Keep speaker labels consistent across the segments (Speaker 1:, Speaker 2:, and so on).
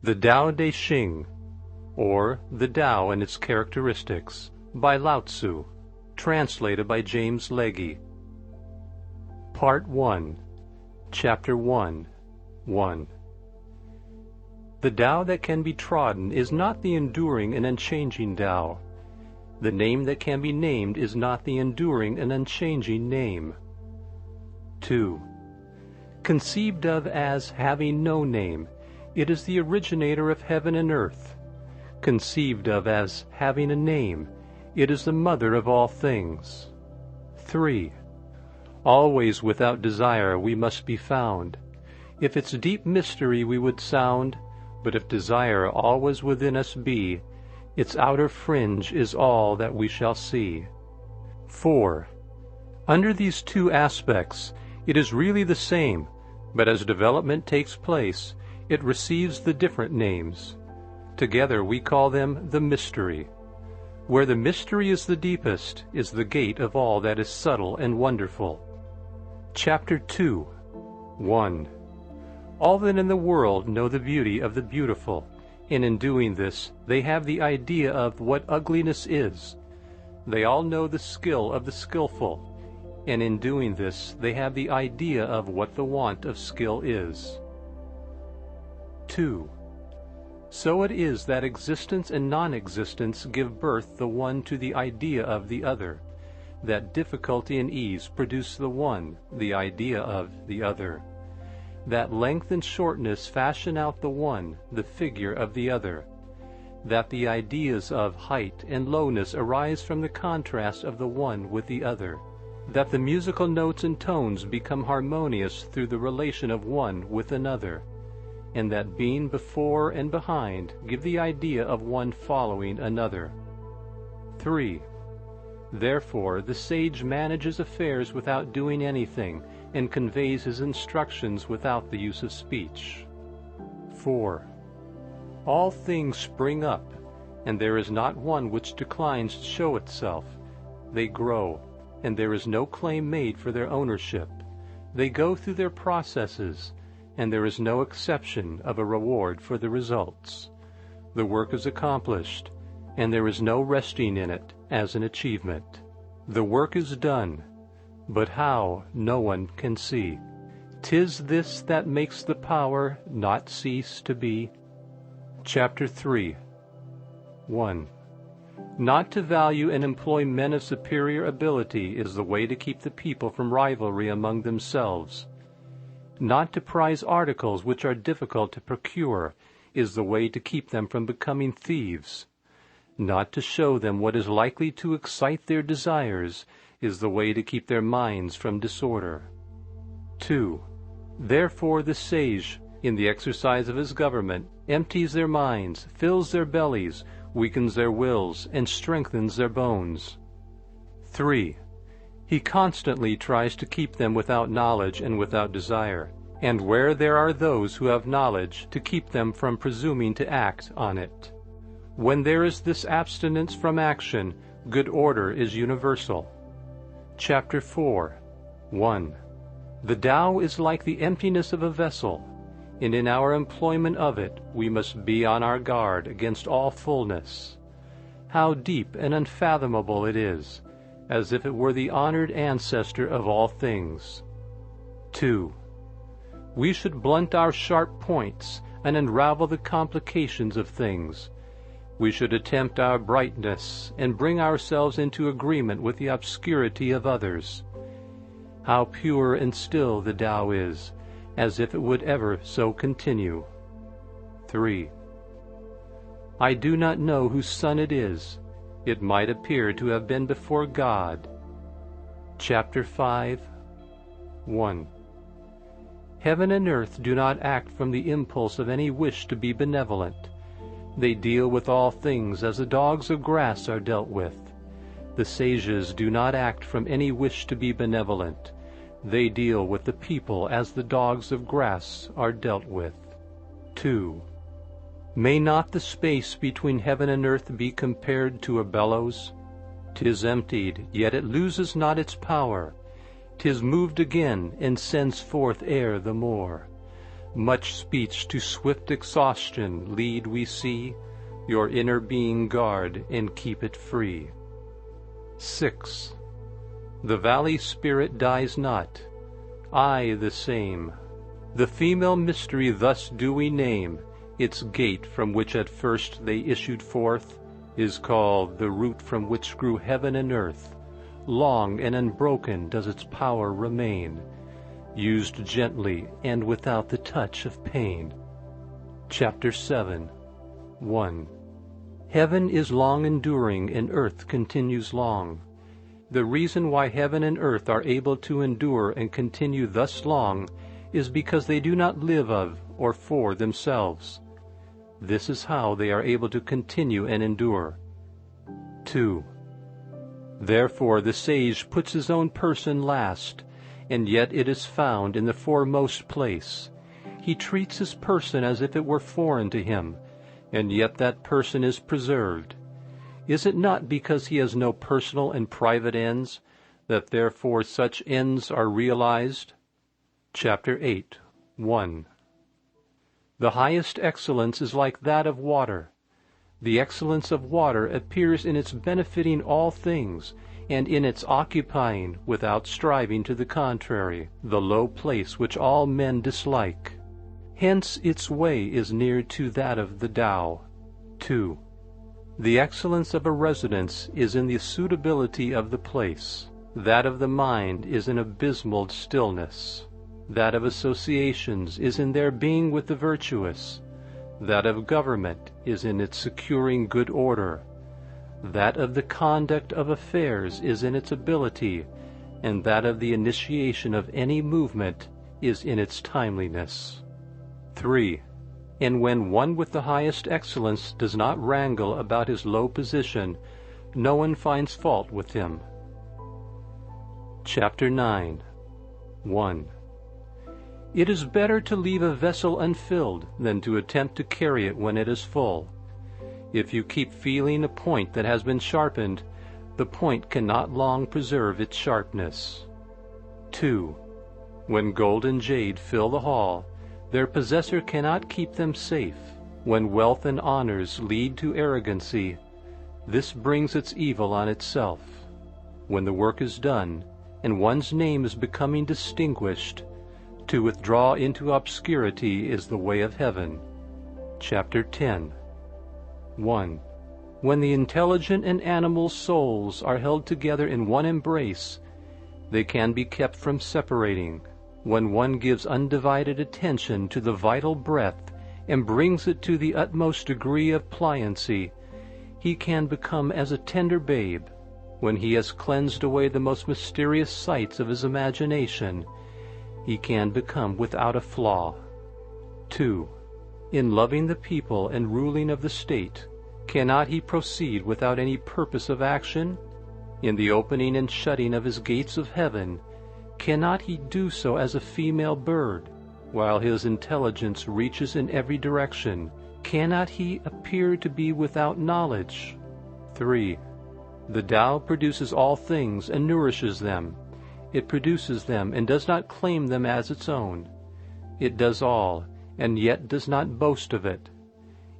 Speaker 1: The Dao De Jing, or The Tao and Its Characteristics, by Lao Tzu, translated by James Legge. Part 1, Chapter 1, 1. The Tao that can be trodden is not the enduring and unchanging Tao. The name that can be named is not the enduring and unchanging name. 2. Conceived of as having no name, it is the originator of heaven and earth. Conceived of as having a name, it is the mother of all things. 3. Always without desire we must be found. If its deep mystery we would sound, but if desire always within us be, its outer fringe is all that we shall see. 4. Under these two aspects, it is really the same, but as development takes place, it receives the different names. Together we call them the mystery. Where the mystery is the deepest is the gate of all that is subtle and wonderful. Chapter 2, 1. All that in the world know the beauty of the beautiful, and in doing this they have the idea of what ugliness is. They all know the skill of the skillful, and in doing this they have the idea of what the want of skill is. 2. So it is that existence and non-existence give birth the one to the idea of the other, that difficulty and ease produce the one, the idea of the other, that length and shortness fashion out the one, the figure of the other, that the ideas of height and lowness arise from the contrast of the one with the other, that the musical notes and tones become harmonious through the relation of one with another, and that being before and behind give the idea of one following another. 3. Therefore the sage manages affairs without doing anything, and conveys his instructions without the use of speech. 4. All things spring up, and there is not one which declines to show itself. They grow, and there is no claim made for their ownership. They go through their processes, and there is no exception of a reward for the results. The work is accomplished, and there is no resting in it as an achievement. The work is done, but how no one can see. 'Tis this that makes the power not cease to be. Chapter 3, 1. Not to value and employ men of superior ability is the way to keep the people from rivalry among themselves. Not to prize articles which are difficult to procure is the way to keep them from becoming thieves. Not to show them what is likely to excite their desires is the way to keep their minds from disorder. 2. Therefore the sage, in the exercise of his government, empties their minds, fills their bellies, weakens their wills, and strengthens their bones. 3. He constantly tries to keep them without knowledge and without desire, and where there are those who have knowledge, to keep them from presuming to act on it. When there is this abstinence from action, good order is universal. Chapter 4, 1. The Tao is like the emptiness of a vessel, and in our employment of it we must be on our guard against all fullness. How deep and unfathomable it is, as if it were the honored ancestor of all things. 2. We should blunt our sharp points and unravel the complications of things. We should attempt our brightness and bring ourselves into agreement with the obscurity of others. How pure and still the Tao is, as if it would ever so continue. 3. I do not know whose son it is. It might appear to have been before God. Chapter 5, 1. Heaven and earth do not act from the impulse of any wish to be benevolent. They deal with all things as the dogs of grass are dealt with. The sages do not act from any wish to be benevolent. They deal with the people as the dogs of grass are dealt with. 2. May not the space between heaven and earth be compared to a bellows? 'Tis emptied, yet it loses not its power. 'Tis moved again, and sends forth air the more. Much speech to swift exhaustion lead we see, your inner being guard and keep it free. 6. The valley spirit dies not, I the same. The female mystery thus do we name, its gate from which at first they issued forth is called the root from which grew heaven and earth. Long and unbroken does its power remain, used gently and without the touch of pain. Chapter 7. 1. Heaven is long enduring and earth continues long. The reason why heaven and earth are able to endure and continue thus long is because they do not live of or for themselves. This is how they are able to continue and endure. 2. Therefore the sage puts his own person last, and yet it is found in the foremost place. He treats his person as if it were foreign to him, and yet that person is preserved. Is it not because he has no personal and private ends, that therefore such ends are realized? Chapter 8. 1. The highest excellence is like that of water. The excellence of water appears in its benefiting all things, and in its occupying, without striving to the contrary, the low place which all men dislike. Hence its way is near to that of the Tao. 2. The excellence of a residence is in the suitability of the place. That of the mind is in abysmal stillness. That of associations is in their being with the virtuous. That of government is in its securing good order. That of the conduct of affairs is in its ability, and that of the initiation of any movement is in its timeliness. 3. And when one with the highest excellence does not wrangle about his low position, no one finds fault with him. Chapter 9. 1. It is better to leave a vessel unfilled than to attempt to carry it when it is full. If you keep feeling a point that has been sharpened, the point cannot long preserve its sharpness. 2. When gold and jade fill the hall, their possessor cannot keep them safe. When wealth and honors lead to arrogancy, this brings its evil on itself. When the work is done, and one's name is becoming distinguished, to withdraw into obscurity is the way of heaven. Chapter 10. 1. When the intelligent and animal souls are held together in one embrace, they can be kept from separating. When one gives undivided attention to the vital breath and brings it to the utmost degree of pliancy, he can become as a tender babe. When he has cleansed away the most mysterious sights of his imagination, he can become without a flaw. 2. In loving the people and ruling of the state, cannot he proceed without any purpose of action? In the opening and shutting of his gates of heaven, cannot he do so as a female bird? While his intelligence reaches in every direction, cannot he appear to be without knowledge? 3. The Tao produces all things and nourishes them. It produces them and does not claim them as its own. It does all, and yet does not boast of it.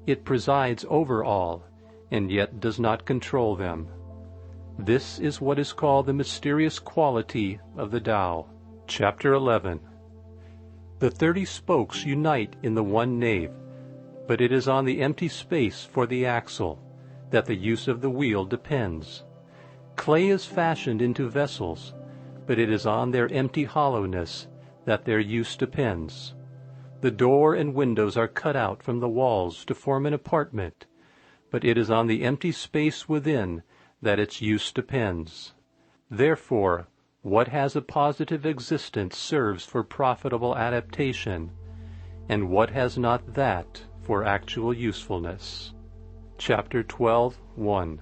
Speaker 1: It presides over all, and yet does not control them. This is what is called the mysterious quality of the Tao. Chapter 11. The 30 spokes unite in the one nave, but it is on the empty space for the axle that the use of the wheel depends. Clay is fashioned into vessels, but it is on their empty hollowness that their use depends. The door and windows are cut out from the walls to form an apartment, but it is on the empty space within that its use depends. Therefore, what has a positive existence serves for profitable adaptation, and what has not that for actual usefulness. Chapter 12. 1.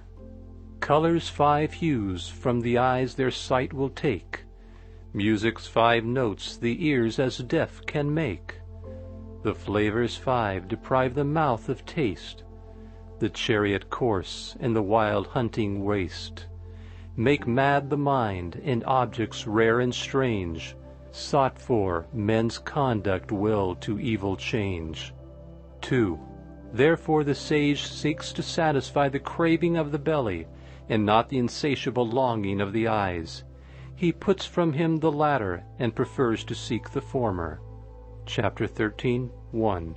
Speaker 1: Colors 5 hues from the eyes their sight will take. Music's 5 notes the ears as deaf can make. The flavors 5 deprive the mouth of taste. The chariot course and the wild hunting waste make mad the mind, and objects rare and strange Sought for, men's conduct will to evil change. 2. Therefore the sage seeks to satisfy the craving of the belly, and not the insatiable longing of the eyes. He puts from him the latter, and prefers to seek the former. Chapter 13, 1.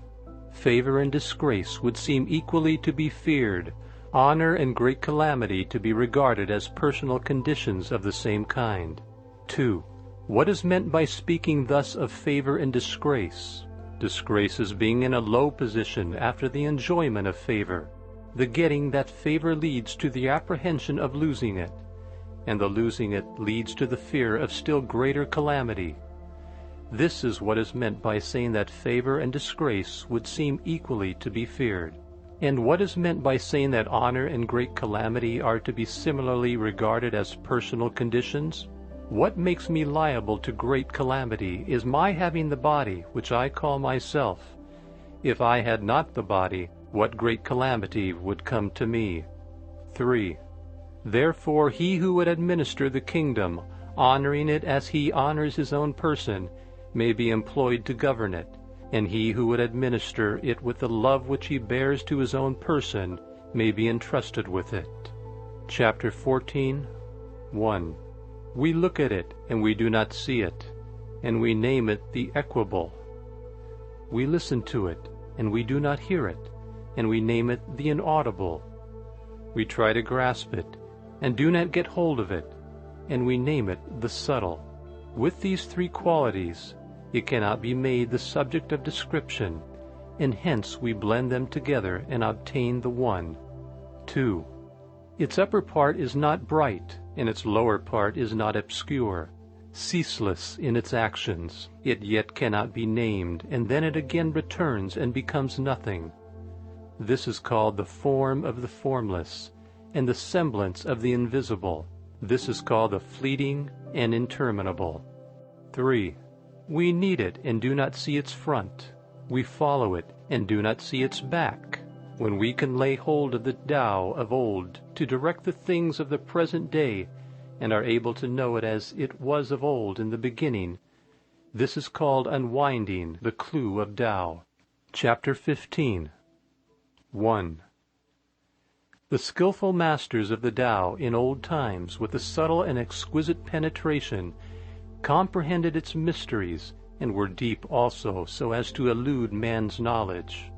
Speaker 1: Favor and disgrace would seem equally to be feared, honor and great calamity to be regarded as personal conditions of the same kind. 2. What is meant by speaking thus of favor and disgrace? Disgrace is being in a low position after the enjoyment of favor. The getting that favor leads to the apprehension of losing it, and the losing it leads to the fear of still greater calamity. This is what is meant by saying that favor and disgrace would seem equally to be feared. And what is meant by saying that honor and great calamity are to be similarly regarded as personal conditions? What makes me liable to great calamity is my having the body, which I call myself. If I had not the body, what great calamity would come to me? 3. Therefore he who would administer the kingdom, honoring it as he honors his own person, may be employed to govern it, and he who would administer it with the love which he bears to his own person may be entrusted with it. Chapter 14, 1. We look at it, and we do not see it, and we name it the equable. We listen to it, and we do not hear it, and we name it the inaudible. We try to grasp it, and do not get hold of it, and we name it the subtle. With these three qualities, it cannot be made the subject of description, and hence we blend them together and obtain the one. 2. Its upper part is not bright, and its lower part is not obscure. Ceaseless in its actions, it yet cannot be named, and then it again returns and becomes nothing. This is called the form of the formless, and the semblance of the invisible. This is called the fleeting and interminable. 3. We need it and do not see its front. We follow it and do not see its back. When we can lay hold of the Tao of old to direct the things of the present day, and are able to know it as it was of old in the beginning, this is called unwinding the clue of Tao. Chapter 15, 1. The skillful masters of the Tao in old times, with a subtle and exquisite penetration, comprehended its mysteries, and were deep also, so as to elude man's knowledge.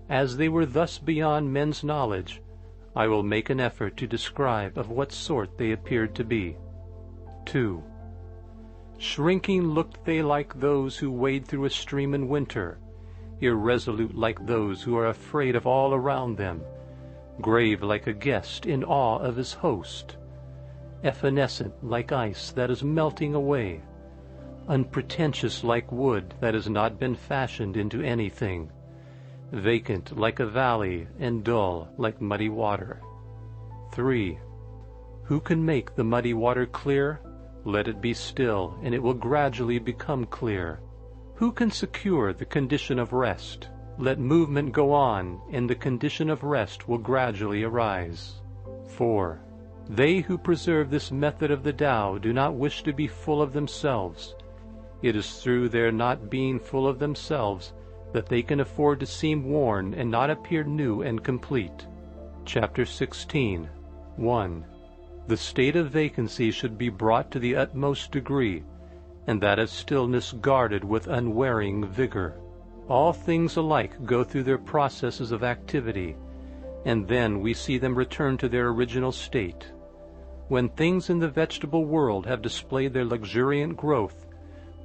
Speaker 1: As they were thus beyond men's knowledge, I will make an effort to describe of what sort they appeared to be. 2. Shrinking looked they like those who wade through a stream in winter, irresolute like those who are afraid of all around them, grave like a guest in awe of his host, evanescent like ice that is melting away, unpretentious like wood that has not been fashioned into anything, vacant like a valley, and dull like muddy water. 3. Who can make the muddy water clear? Let it be still, and it will gradually become clear. Who can secure the condition of rest? Let movement go on, and the condition of rest will gradually arise. 4. They who preserve this method of the Tao do not wish to be full of themselves. It is through their not being full of themselves that they can afford to seem worn and not appear new and complete. Chapter 16, 1. The state of vacancy should be brought to the utmost degree, and that of stillness guarded with unwearying vigor. All things alike go through their processes of activity, and then we see them return to their original state. When things in the vegetable world have displayed their luxuriant growth,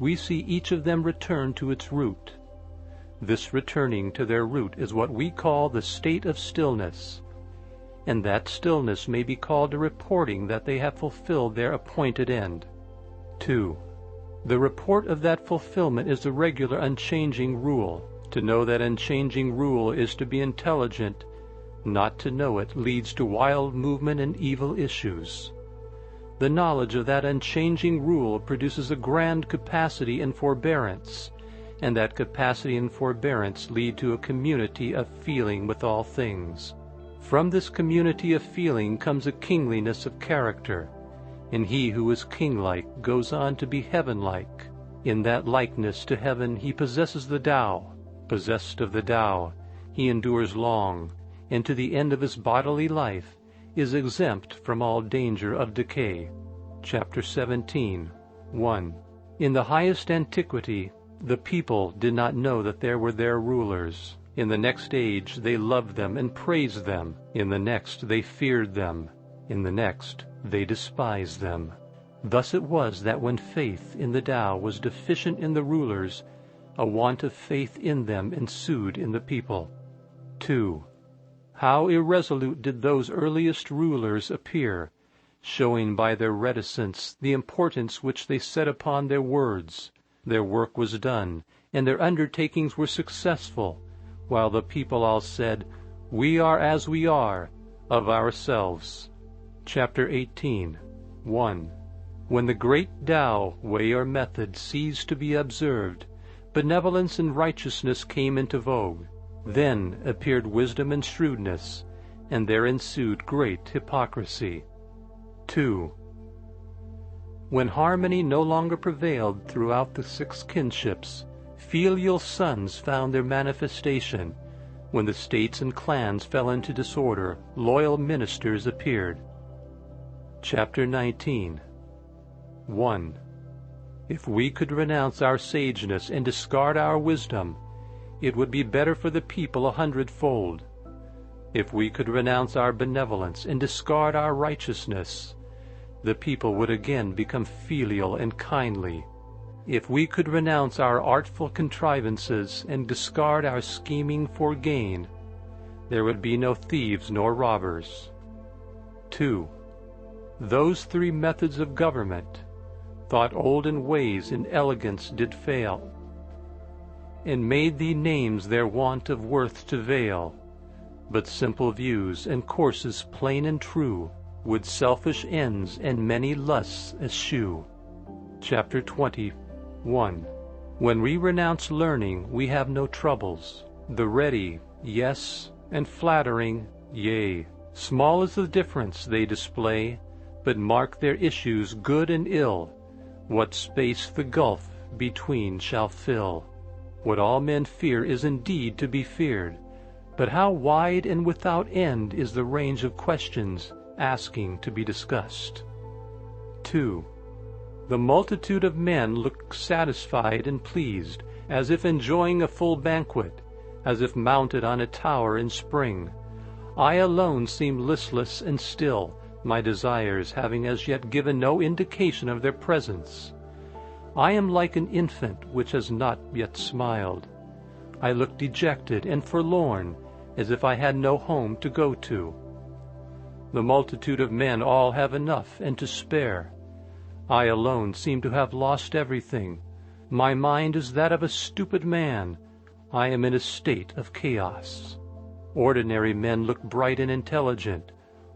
Speaker 1: we see each of them return to its root. This returning to their root is what we call the state of stillness, and that stillness may be called a reporting that they have fulfilled their appointed end. 2. The report of that fulfillment is the regular unchanging rule. To know that unchanging rule is to be intelligent. Not to know it leads to wild movement and evil issues. The knowledge of that unchanging rule produces a grand capacity and forbearance, and that capacity and forbearance lead to a community of feeling with all things. From this community of feeling comes a kingliness of character, and he who is king-like goes on to be heaven-like. In that likeness to heaven he possesses the Tao. Possessed of the Tao, he endures long, and to the end of his bodily life is exempt from all danger of decay. Chapter 17, 1. In the highest antiquity, the people did not know that there were their rulers. In the next age they loved them and praised them. In the next they feared them. In the next they despised them. Thus it was that when faith in the Tao was deficient in the rulers, a want of faith in them ensued in the people. 2. How irresolute did those earliest rulers appear, showing by their reticence the importance which they set upon their words. Their work was done, and their undertakings were successful, while the people all said, "We are as we are, of ourselves." Chapter 18, 1. When the great Tao, way or method, ceased to be observed, benevolence and righteousness came into vogue. Then appeared wisdom and shrewdness, and there ensued great hypocrisy. 2. When harmony no longer prevailed throughout the 6 kinships, filial sons found their manifestation. When the states and clans fell into disorder, loyal ministers appeared. Chapter 19, 1. If we could renounce our sageness and discard our wisdom, it would be better for the people 100-fold. If we could renounce our benevolence and discard our righteousness, the people would again become filial and kindly. If we could renounce our artful contrivances and discard our scheming for gain, there would be no thieves nor robbers. 2. Those 3 methods of government, thought old in ways in elegance did fail, and made the names their want of worth to veil. But simple views and courses plain and true would selfish ends and many lusts eschew. Chapter 21. When we renounce learning, we have no troubles. The ready, yes, and flattering, yea. Small is the difference they display, but mark their issues good and ill. What space the gulf between shall fill. What all men fear is indeed to be feared, but how wide and without end is the range of questions asking to be discussed. 2. The multitude of men look satisfied and pleased, as if enjoying a full banquet, as if mounted on a tower in spring. I alone seem listless and still, my desires having as yet given no indication of their presence. I am like an infant which has not yet smiled. I look dejected and forlorn, as if I had no home to go to. The multitude of men all have enough and to spare. I alone seem to have lost everything. My mind is that of a stupid man. I am in a state of chaos. Ordinary men look bright and intelligent,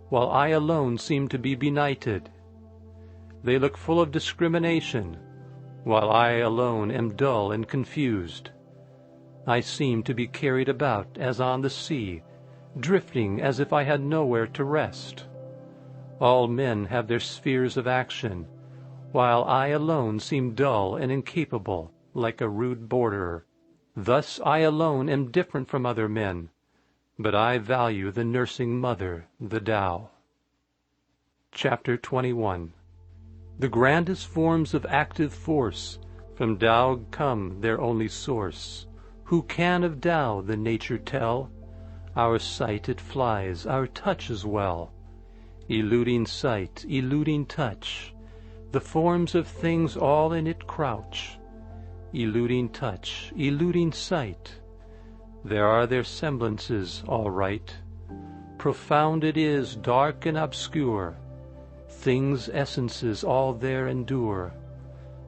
Speaker 1: while I alone seem to be benighted. They look full of discrimination, while I alone am dull and confused. I seem to be carried about as on the sea, drifting as if I had nowhere to rest. All men have their spheres of action, while I alone seem dull and incapable, like a rude borderer. Thus I alone am different from other men, but I value the nursing mother, the Tao. Chapter 21. The grandest forms of active force, from Tao come their only source. Who can of Tao the nature tell? Our sight it flies, our touch as well. Eluding sight, eluding touch, the forms of things all in it crouch. Eluding touch, eluding sight, there are their semblances all right. Profound it is, dark and obscure, things' essences all there endure.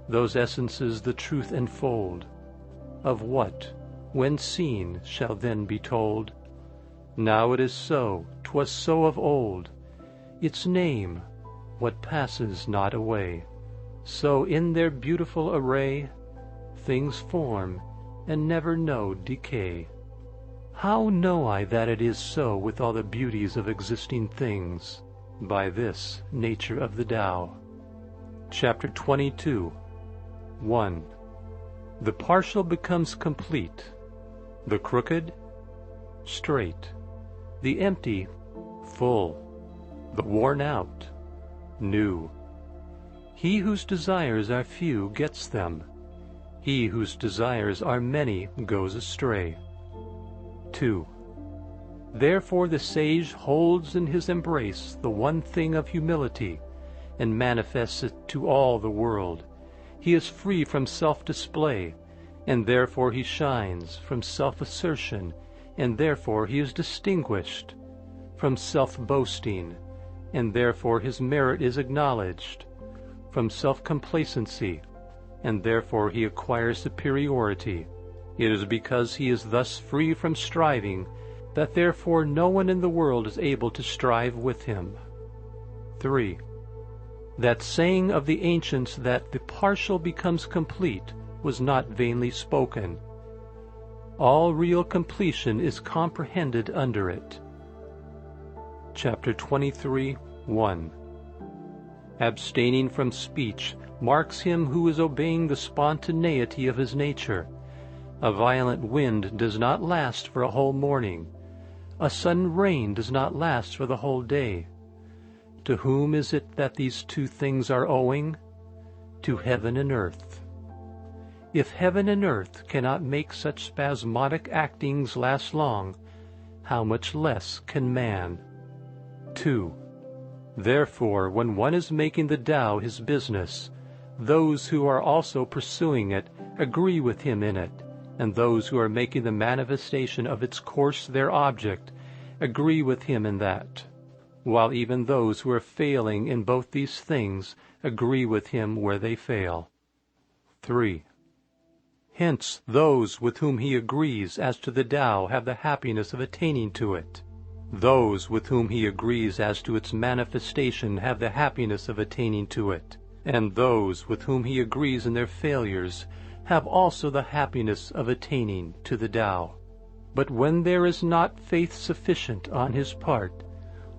Speaker 1: Those essences the truth enfold, of what, when seen, shall then be told. Now it is so, 'twas so of old. Its name, what passes not away. So in their beautiful array, things form, and never know decay. How know I that it is so with all the beauties of existing things? By this nature of the Tao. Chapter 22. 1. The partial becomes complete, the crooked, straight, the empty, full, the worn out, new. He whose desires are few gets them. He whose desires are many goes astray. 2. Therefore the sage holds in his embrace the one thing of humility, and manifests it to all the world. He is free from self-display, and therefore he shines, from self-assertion, and therefore he is distinguished, from self-boasting, and therefore his merit is acknowledged, from self-complacency, and therefore he acquires superiority. It is because he is thus free from striving that therefore no one in the world is able to strive with him. 3. That saying of the ancients that the partial becomes complete was not vainly spoken. All real completion is comprehended under it. Chapter 23, 1. Abstaining from speech marks him who is obeying the spontaneity of his nature. A violent wind does not last for a whole morning. A sudden rain does not last for the whole day. To whom is it that these two things are owing? To heaven and earth. If heaven and earth cannot make such spasmodic actings last long, how much less can man? 2. Therefore, when one is making the Tao his business, those who are also pursuing it agree with him in it, and those who are making the manifestation of its course their object agree with him in that, while even those who are failing in both these things agree with him where they fail. 3. Hence those with whom he agrees as to the Tao have the happiness of attaining to it. Those with whom he agrees as to its manifestation have the happiness of attaining to it, and those with whom he agrees in their failures have also the happiness of attaining to the Tao. But when there is not faith sufficient on his part,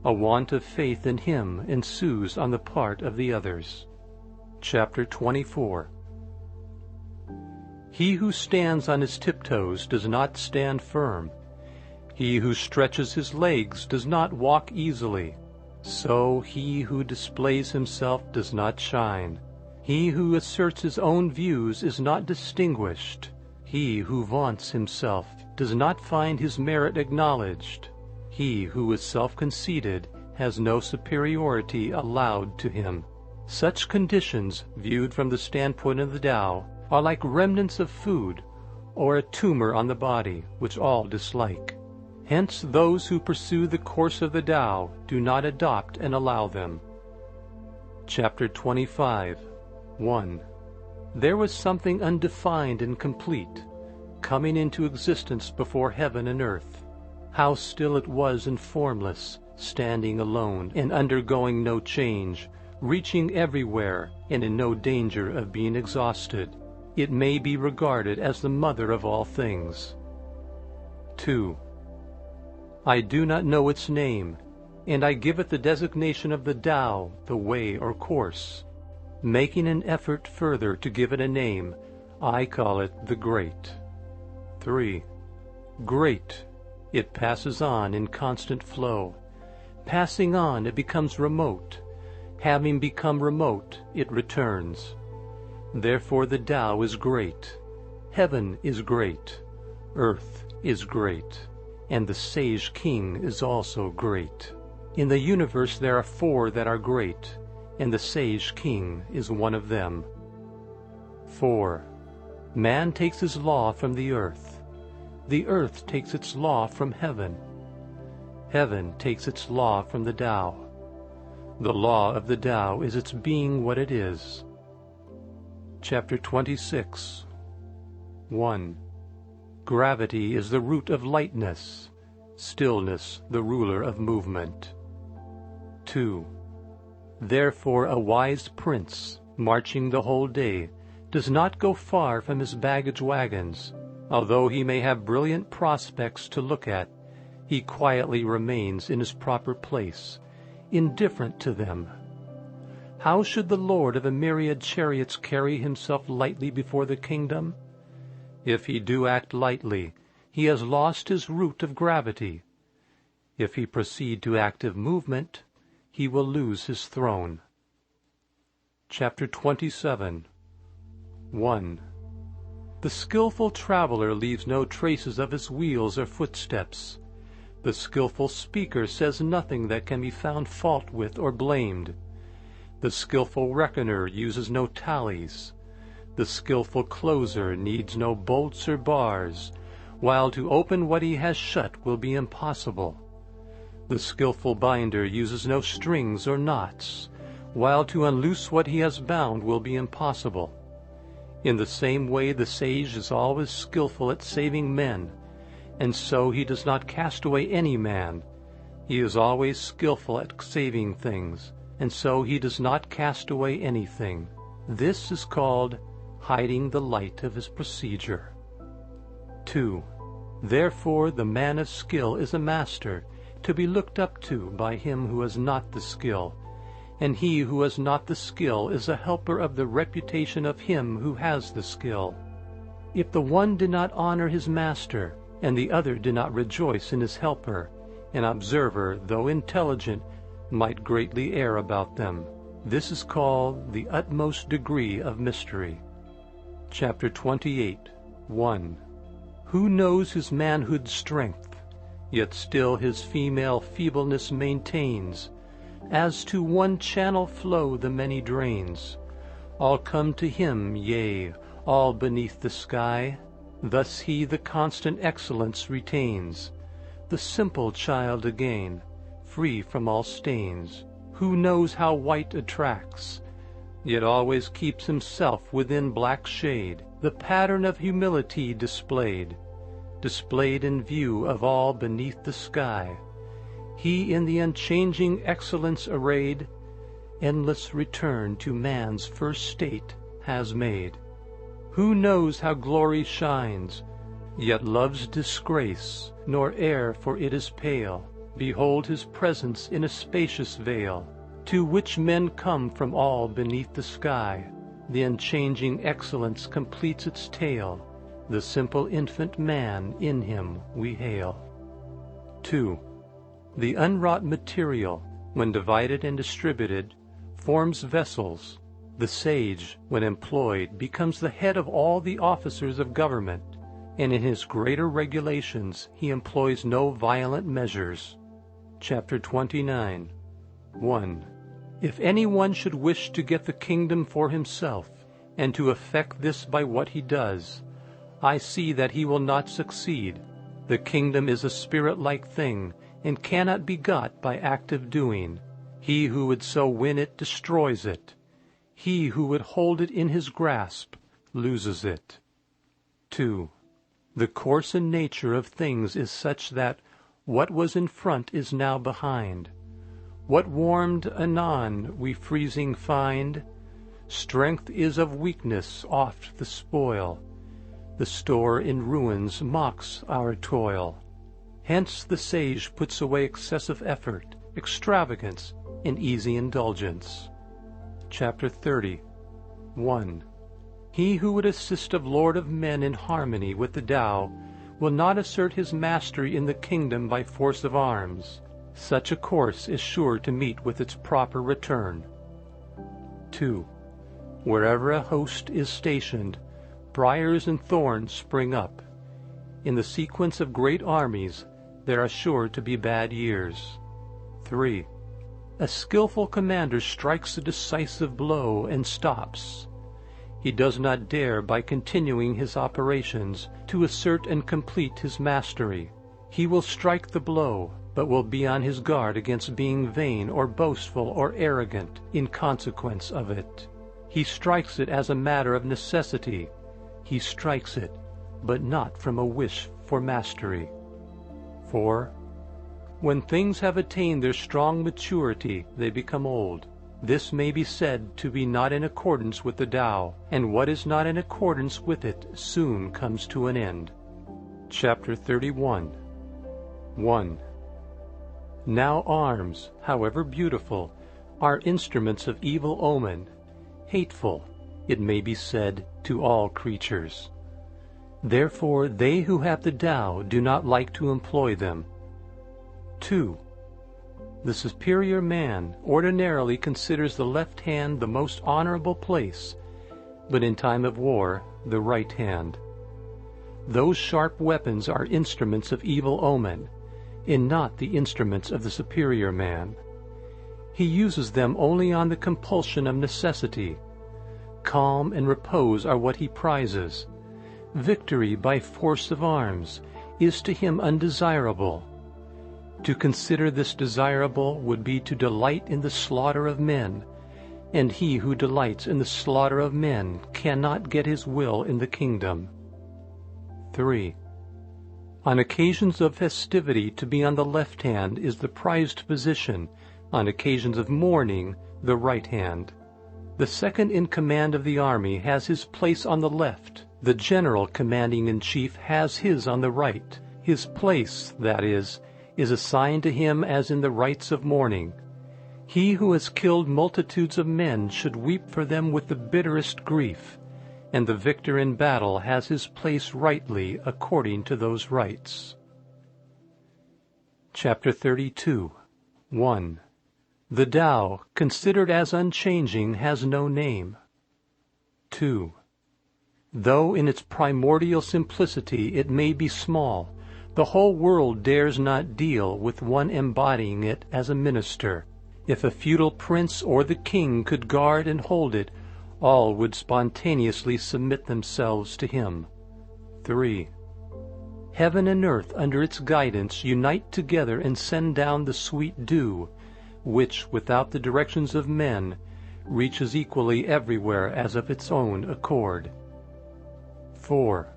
Speaker 1: a want of faith in him ensues on the part of the others. Chapter 24. He who stands on his tiptoes does not stand firm. He who stretches his legs does not walk easily. So he who displays himself does not shine. He who asserts his own views is not distinguished. He who vaunts himself does not find his merit acknowledged. He who is self-conceited has no superiority allowed to him. Such conditions, viewed from the standpoint of the Tao, are like remnants of food, or a tumor on the body, which all dislike. Hence those who pursue the course of the Tao do not adopt and allow them. Chapter 25, 1. There was something undefined and complete, coming into existence before heaven and earth. How still it was and formless, standing alone and undergoing no change, reaching everywhere and in no danger of being exhausted. It may be regarded as the mother of all things. 2. I do not know its name, and I give it the designation of the Tao, the way or course. Making an effort further to give it a name, I call it the Great. 3. Great. It passes on in constant flow. Passing on, it becomes remote. Having become remote, it returns. Therefore the Tao is great. Heaven is great. Earth is great. And the sage king is also great. In the universe there are 4 that are great, and the sage king is one of them. 4. Man takes his law from the earth. The earth takes its law from heaven. Heaven takes its law from the Tao. The law of the Tao is its being what it is. Chapter 26, 1. Gravity is the root of lightness, stillness the ruler of movement. 2. Therefore a wise prince, marching the whole day, does not go far from his baggage wagons. Although he may have brilliant prospects to look at, he quietly remains in his proper place, indifferent to them. How should the lord of a myriad chariots carry himself lightly before the kingdom? If he do act lightly, he has lost his root of gravity. If he proceed to active movement, he will lose his throne. Chapter 27. 1. The skillful traveler leaves no traces of his wheels or footsteps. The skillful speaker says nothing that can be found fault with or blamed. The skillful reckoner uses no tallies. The skillful closer needs no bolts or bars, while to open what he has shut will be impossible. The skillful binder uses no strings or knots, while to unloose what he has bound will be impossible. In the same way the sage is always skillful at saving men, and so he does not cast away any man. He is always skillful at saving things, and so he does not cast away anything. This is called hiding the light of his procedure. 2. Therefore the man of skill is a master, to be looked up to by him who has not the skill, and he who has not the skill is a helper of the reputation of him who has the skill. If the one did not honor his master, and the other did not rejoice in his helper, an observer, though intelligent, might greatly err about them. This is called the utmost degree of mystery. Chapter 28. 1. Who knows his manhood's strength, yet still his female feebleness maintains? As to one channel flow the many drains, all come to him, yea, all beneath the sky. Thus he the constant excellence retains, the simple child again, free from all stains. Who knows how white attracts, yet always keeps himself within black shade, the pattern of humility displayed in view of all beneath the sky. He in the unchanging excellence arrayed, endless return to man's first state has made. Who knows how glory shines, yet loves disgrace, nor e'er for it is pale? Behold his presence in a spacious vale, to which men come from all beneath the sky. The unchanging excellence completes its tale, the simple infant man in him we hail. 2. The unwrought material, when divided and distributed, forms vessels. The sage, when employed, becomes the head of all the officers of government, and in his greater regulations he employs no violent measures. Chapter 29. 1. If any one should wish to get the kingdom for himself, and to effect this by what he does, I see that he will not succeed. The kingdom is a spirit-like thing, and cannot be got by active doing. He who would so win it destroys it. He who would hold it in his grasp loses it. 2. The course and nature of things is such that what was in front is now behind. What warmed anon we freezing find. Strength is of weakness oft the spoil. The store in ruins mocks our toil. Hence the sage puts away excessive effort, extravagance, and easy indulgence. Chapter 30. 1. He who would assist of Lord of men in harmony with the Tao will not assert his mastery in the kingdom by force of arms. Such a course is sure to meet with its proper return. 2. Wherever a host is stationed, briars and thorns spring up. In the sequence of great armies, there are sure to be bad years. 3. A skillful commander strikes a decisive blow and stops. He does not dare, by continuing his operations, to assert and complete his mastery. He will strike the blow, but will be on his guard against being vain or boastful or arrogant in consequence of it. He strikes it as a matter of necessity. He strikes it, but not from a wish for mastery. 4. When things have attained their strong maturity, they become old. This may be said to be not in accordance with the Tao, and what is not in accordance with it soon comes to an end. Chapter 31. 1. Now arms, however beautiful, are instruments of evil omen, hateful, it may be said, to all creatures. Therefore they who have the Tao do not like to employ them. 2. The superior man ordinarily considers the left hand the most honorable place, but in time of war, the right hand. Those sharp weapons are instruments of evil omen, and not the instruments of the superior man. He uses them only on the compulsion of necessity. Calm and repose are what he prizes. Victory by force of arms is to him undesirable. To consider this desirable would be to delight in the slaughter of men, and he who delights in the slaughter of men cannot get his will in the kingdom. 3. On occasions of festivity, to be on the left hand is the prized position, on occasions of mourning, the right hand. The second in command of the army has his place on the left. The general commanding-in-chief has his on the right. His place, that is assigned to him as in the rites of mourning. He who has killed multitudes of men should weep for them with the bitterest grief, and the victor in battle has his place rightly according to those rites. Chapter 32. 1. The Tao, considered as unchanging, has no name. 2. Though in its primordial simplicity it may be small, the whole world dares not deal with one embodying it as a minister. If a feudal prince or the king could guard and hold it, all would spontaneously submit themselves to him. 3. Heaven and earth under its guidance unite together and send down the sweet dew, which, without the directions of men, reaches equally everywhere as of its own accord. 4.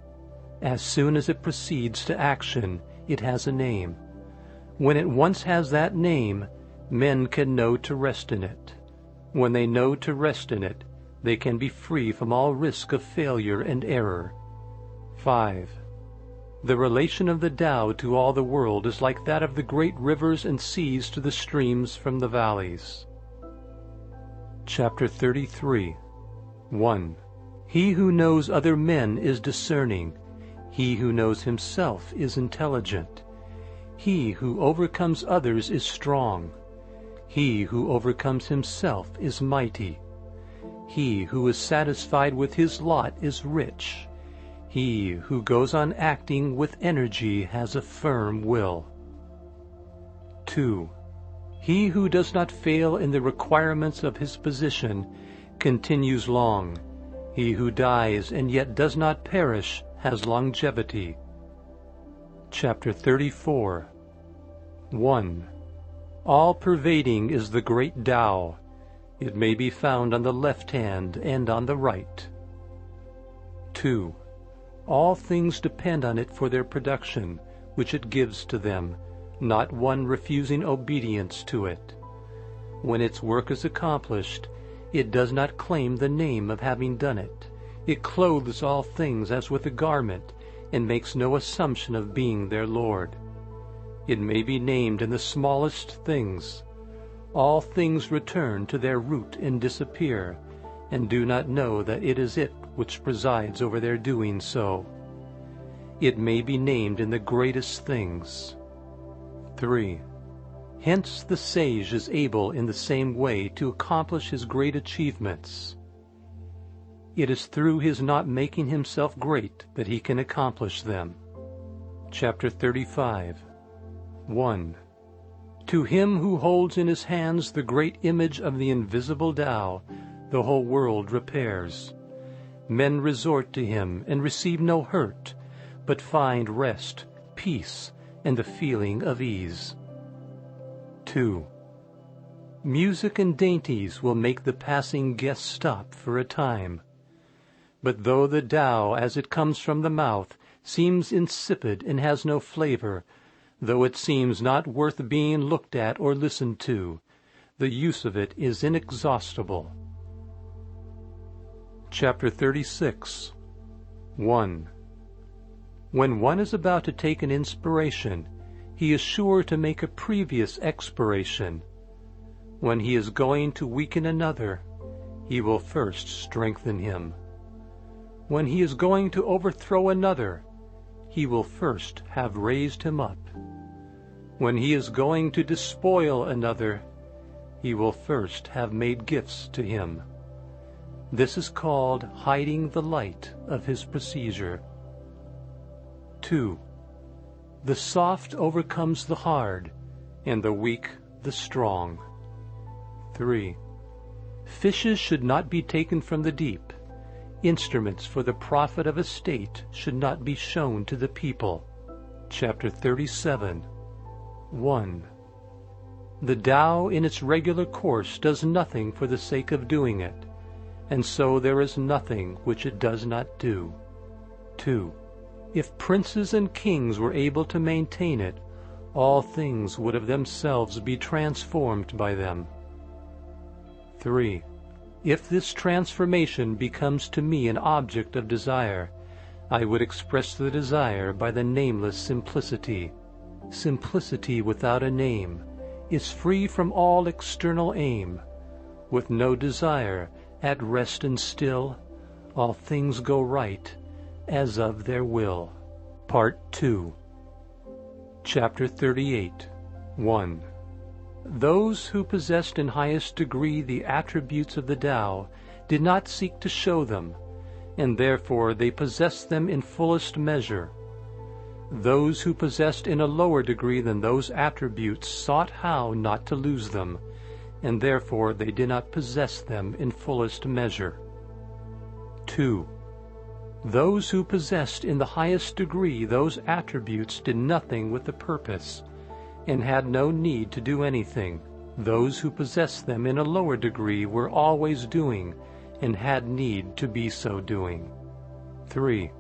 Speaker 1: As soon as it proceeds to action, it has a name. When it once has that name, men can know to rest in it. When they know to rest in it, they can be free from all risk of failure and error. 5. The relation of the Tao to all the world is like that of the great rivers and seas to the streams from the valleys. Chapter 33. 1. He who knows other men is discerning. He who knows himself is intelligent. He who overcomes others is strong. He who overcomes himself is mighty. He who is satisfied with his lot is rich. He who goes on acting with energy has a firm will. 2. He who does not fail in the requirements of his position continues long. He who dies and yet does not perish has longevity. Chapter 34. 1. All-pervading is the great Tao. It may be found on the left hand and on the right. 2. All things depend on it for their production, which it gives to them, not one refusing obedience to it. When its work is accomplished, it does not claim the name of having done it. It clothes all things as with a garment, and makes no assumption of being their Lord. It may be named in the smallest things. All things return to their root and disappear, and do not know that it is it which presides over their doing so. It may be named in the greatest things. 3. Hence the sage is able in the same way to accomplish his great achievements. It is through his not making himself great that he can accomplish them. Chapter 35. 1. To him who holds in his hands the great image of the invisible Tao, the whole world repairs. Men resort to him and receive no hurt, but find rest, peace, and the feeling of ease. 2. Music and dainties will make the passing guest stop for a time. But though the Tao, as it comes from the mouth, seems insipid and has no flavor, though it seems not worth being looked at or listened to, the use of it is inexhaustible. Chapter 36. 1. When one is about to take an inspiration, he is sure to make a previous expiration. When he is going to weaken another, he will first strengthen him. when he is going to overthrow another, he will first have raised him up. When he is going to despoil another, he will first have made gifts to him. This is called hiding the light of his procedure. 2. The soft overcomes the hard, and the weak the strong. 3. Fishes should not be taken from the deep. Instruments for the profit of a state should not be shown to the people. Chapter 37. 1. The Tao in its regular course does nothing for the sake of doing it, and so there is nothing which it does not do. 2. If princes and kings were able to maintain it, all things would of themselves be transformed by them. 3. If this transformation becomes to me an object of desire, I would express the desire by the nameless simplicity. Simplicity without a name is free from all external aim. With no desire, at rest and still, all things go right, as of their will. Part 2. Chapter 38. 1. Those who possessed in highest degree the attributes of the Tao did not seek to show them, and therefore they possessed them in fullest measure. Those who possessed in a lower degree than those attributes sought how not to lose them, and therefore they did not possess them in fullest measure. 2. Those who possessed in the highest degree those attributes did nothing with a purpose, and had no need to do anything. Those who possessed them in a lower degree were always doing, and had need to be so doing. 3.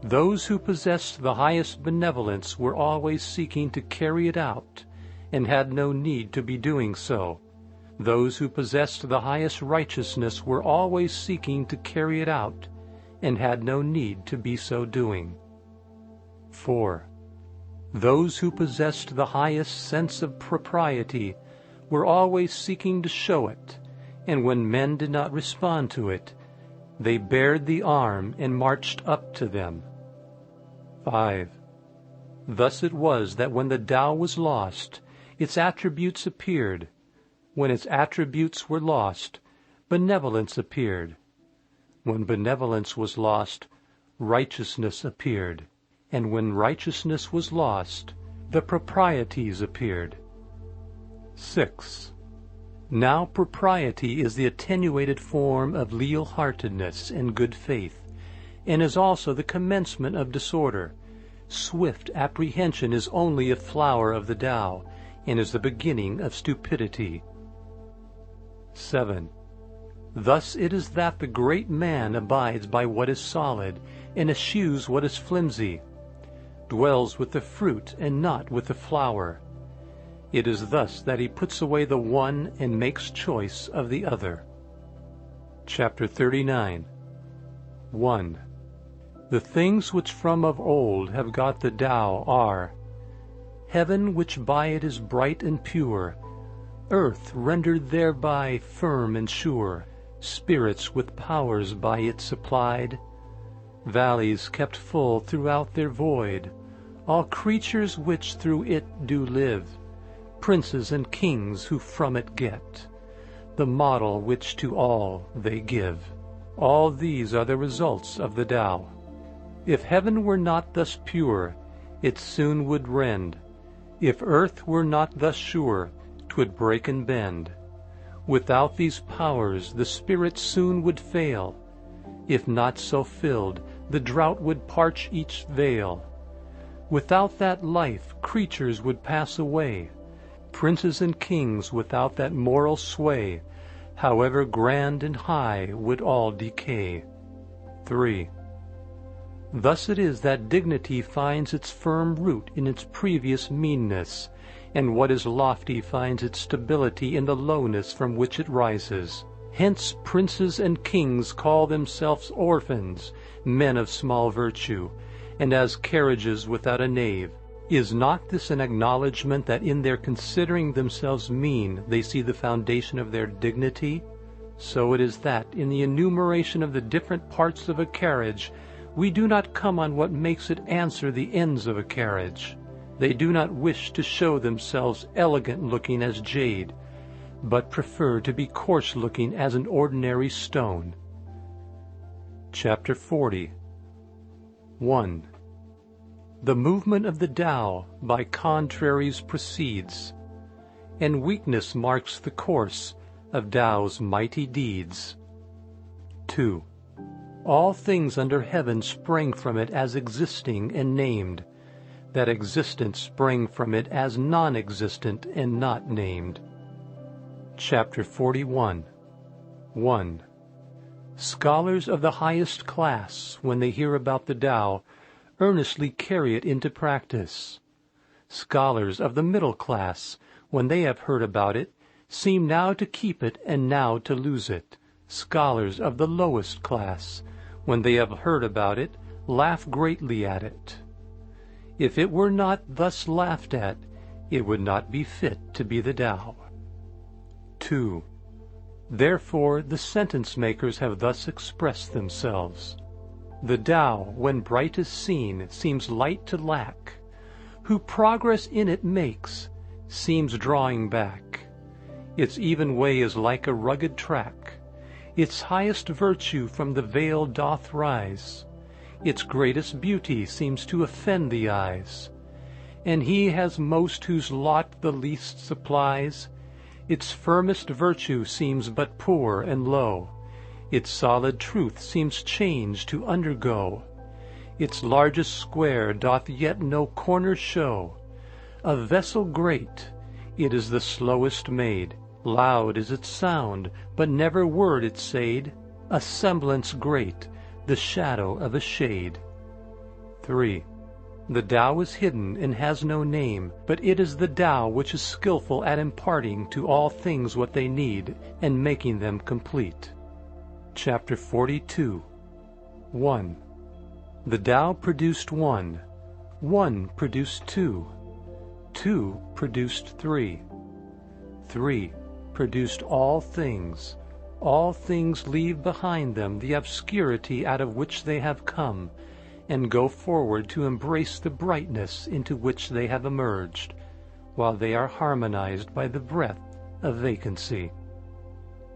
Speaker 1: Those who possessed the highest benevolence were always seeking to carry it out, and had no need to be doing so. Those who possessed the highest righteousness were always seeking to carry it out, and had no need to be so doing. 4. Those who possessed the highest sense of propriety were always seeking to show it, and when men did not respond to it, they bared the arm and marched up to them. 5. Thus it was that when the Tao was lost, its attributes appeared. When its attributes were lost, benevolence appeared. When benevolence was lost, righteousness appeared. And when righteousness was lost, the proprieties appeared. 6. Now propriety is the attenuated form of leal-heartedness and good faith, and is also the commencement of disorder. Swift apprehension is only a flower of the Tao, and is the beginning of stupidity. 7. Thus it is that the great man abides by what is solid, and eschews what is flimsy, dwells with the fruit and not with the flower. It is thus that he puts away the one and makes choice of the other. Chapter 39. 1. The things which from of old have got the Tao are heaven, which by it is bright and pure, earth rendered thereby firm and sure, spirits with powers by it supplied, valleys kept full throughout their void, all creatures which through it do live, princes and kings who from it get, the model which to all they give. All these are the results of the Tao. If heaven were not thus pure, it soon would rend. If earth were not thus sure, 'twould break and bend. Without these powers the spirit soon would fail. If not so filled, the drought would parch each vale. Without that life, creatures would pass away. Princes and kings without that moral sway, however grand and high, would all decay. 3. Thus it is that dignity finds its firm root in its previous meanness, and what is lofty finds its stability in the lowness from which it rises. Hence princes and kings call themselves orphans, men of small virtue, and as carriages without a nave. Is not this an acknowledgment that in their considering themselves mean they see the foundation of their dignity? So it is that, in the enumeration of the different parts of a carriage, we do not come on what makes it answer the ends of a carriage. They do not wish to show themselves elegant-looking as jade, but prefer to be coarse-looking as an ordinary stone. Chapter 40. 1. The movement of the Tao by contraries proceeds, and weakness marks the course of Tao's mighty deeds. 2. All things under heaven spring from it as existing and named, that existence sprang from it as non-existent and not named. Chapter 41. 1. Scholars of the highest class, when they hear about the Tao, earnestly carry it into practice. Scholars of the middle class, when they have heard about it, seem now to keep it and now to lose it. Scholars of the lowest class, when they have heard about it, laugh greatly at it. If it were not thus laughed at, it would not be fit to be the Tao. 2. Therefore the sentence-makers have thus expressed themselves. The Tao, when brightest seen, seems light to lack. Who progress in it makes, seems drawing back. Its even way is like a rugged track. Its highest virtue from the veil doth rise. Its greatest beauty seems to offend the eyes. And he has most whose lot the least supplies. Its firmest virtue seems but poor and low. Its solid truth seems change to undergo. Its largest square doth yet no corner show. A vessel great, it is the slowest made. Loud is its sound, but never word it said. A semblance great, the shadow of a shade. 3. The Tao is hidden and has no name, but it is the Tao which is skillful at imparting to all things what they need and making them complete. Chapter 42. 1. The Tao produced one. One produced two. Two produced three. Three produced all things. All things leave behind them the obscurity out of which they have come, and go forward to embrace the brightness into which they have emerged, while they are harmonized by the breath of vacancy.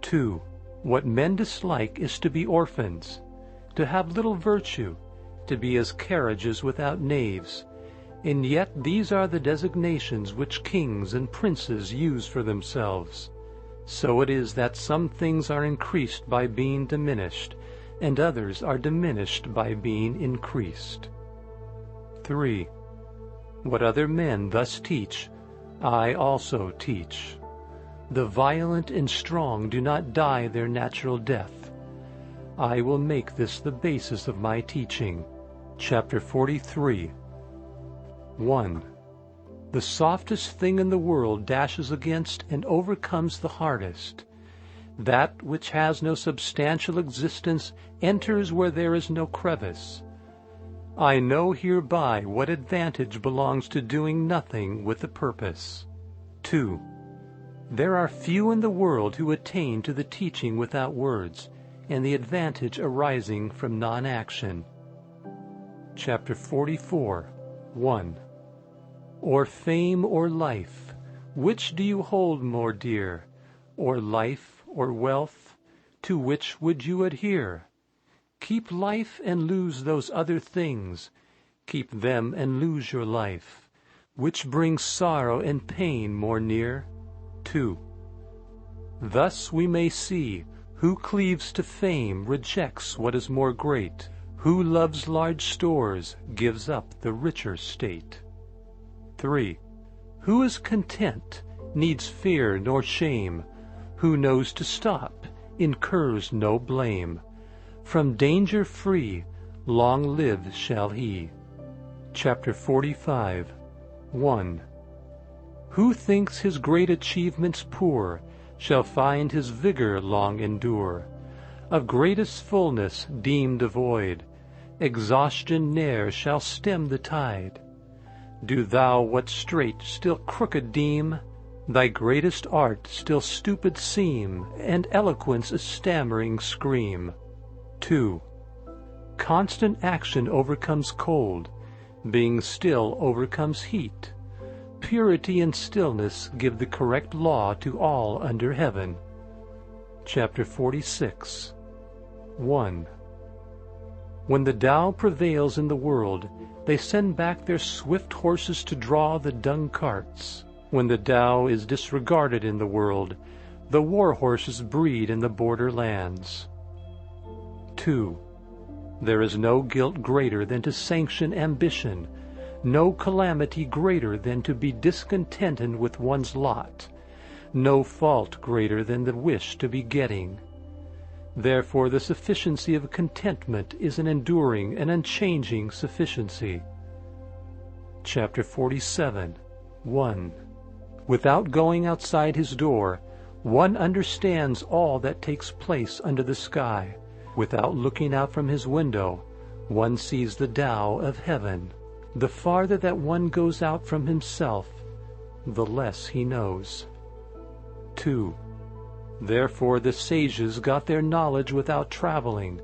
Speaker 1: 2. What men dislike is to be orphans, to have little virtue, to be as carriages without naves, and yet these are the designations which kings and princes use for themselves. So it is that some things are increased by being diminished, and others are diminished by being increased. 3. What other men thus teach, I also teach. The violent and strong do not die their natural death. I will make this the basis of my teaching. Chapter 43. 1. The softest thing in the world dashes against and overcomes the hardest. That which has no substantial existence enters where there is no crevice. I know hereby what advantage belongs to doing nothing with a purpose. 2. There are few in the world who attain to the teaching without words, and the advantage arising from non-action. Chapter 44. 1. Or fame or life, which do you hold more dear? Or life or wealth, to which would you adhere? Keep life and lose those other things. Keep them and lose your life. Which brings sorrow and pain more near? 2. Thus we may see, who cleaves to fame rejects what is more great. Who loves large stores gives up the richer state. 3. Who is content needs fear nor shame. Who knows to stop incurs no blame. From danger free, long live shall he. Chapter 45. 1. Who thinks his great achievements poor shall find his vigor long endure. Of greatest fullness deemed devoid, exhaustion ne'er shall stem the tide. Do thou what straight still crooked deem, Thy greatest art still stupid seem, and eloquence a stammering scream. 2. Constant action overcomes cold, being still overcomes heat. Purity and stillness give the correct law to all under heaven. Chapter 46. 1. When the Tao prevails in the world, they send back their swift horses to draw the dung carts. When the Tao is disregarded in the world, the war horses breed in the border lands. 2. There is no guilt greater than to sanction ambition, no calamity greater than to be discontented with one's lot, no fault greater than the wish to be getting. Therefore the sufficiency of contentment is an enduring and unchanging sufficiency. Chapter 47. 1. Without going outside his door, one understands all that takes place under the sky. Without looking out from his window, one sees the Tao of heaven. The farther that one goes out from himself, the less he knows. 2. Therefore the sages got their knowledge without traveling,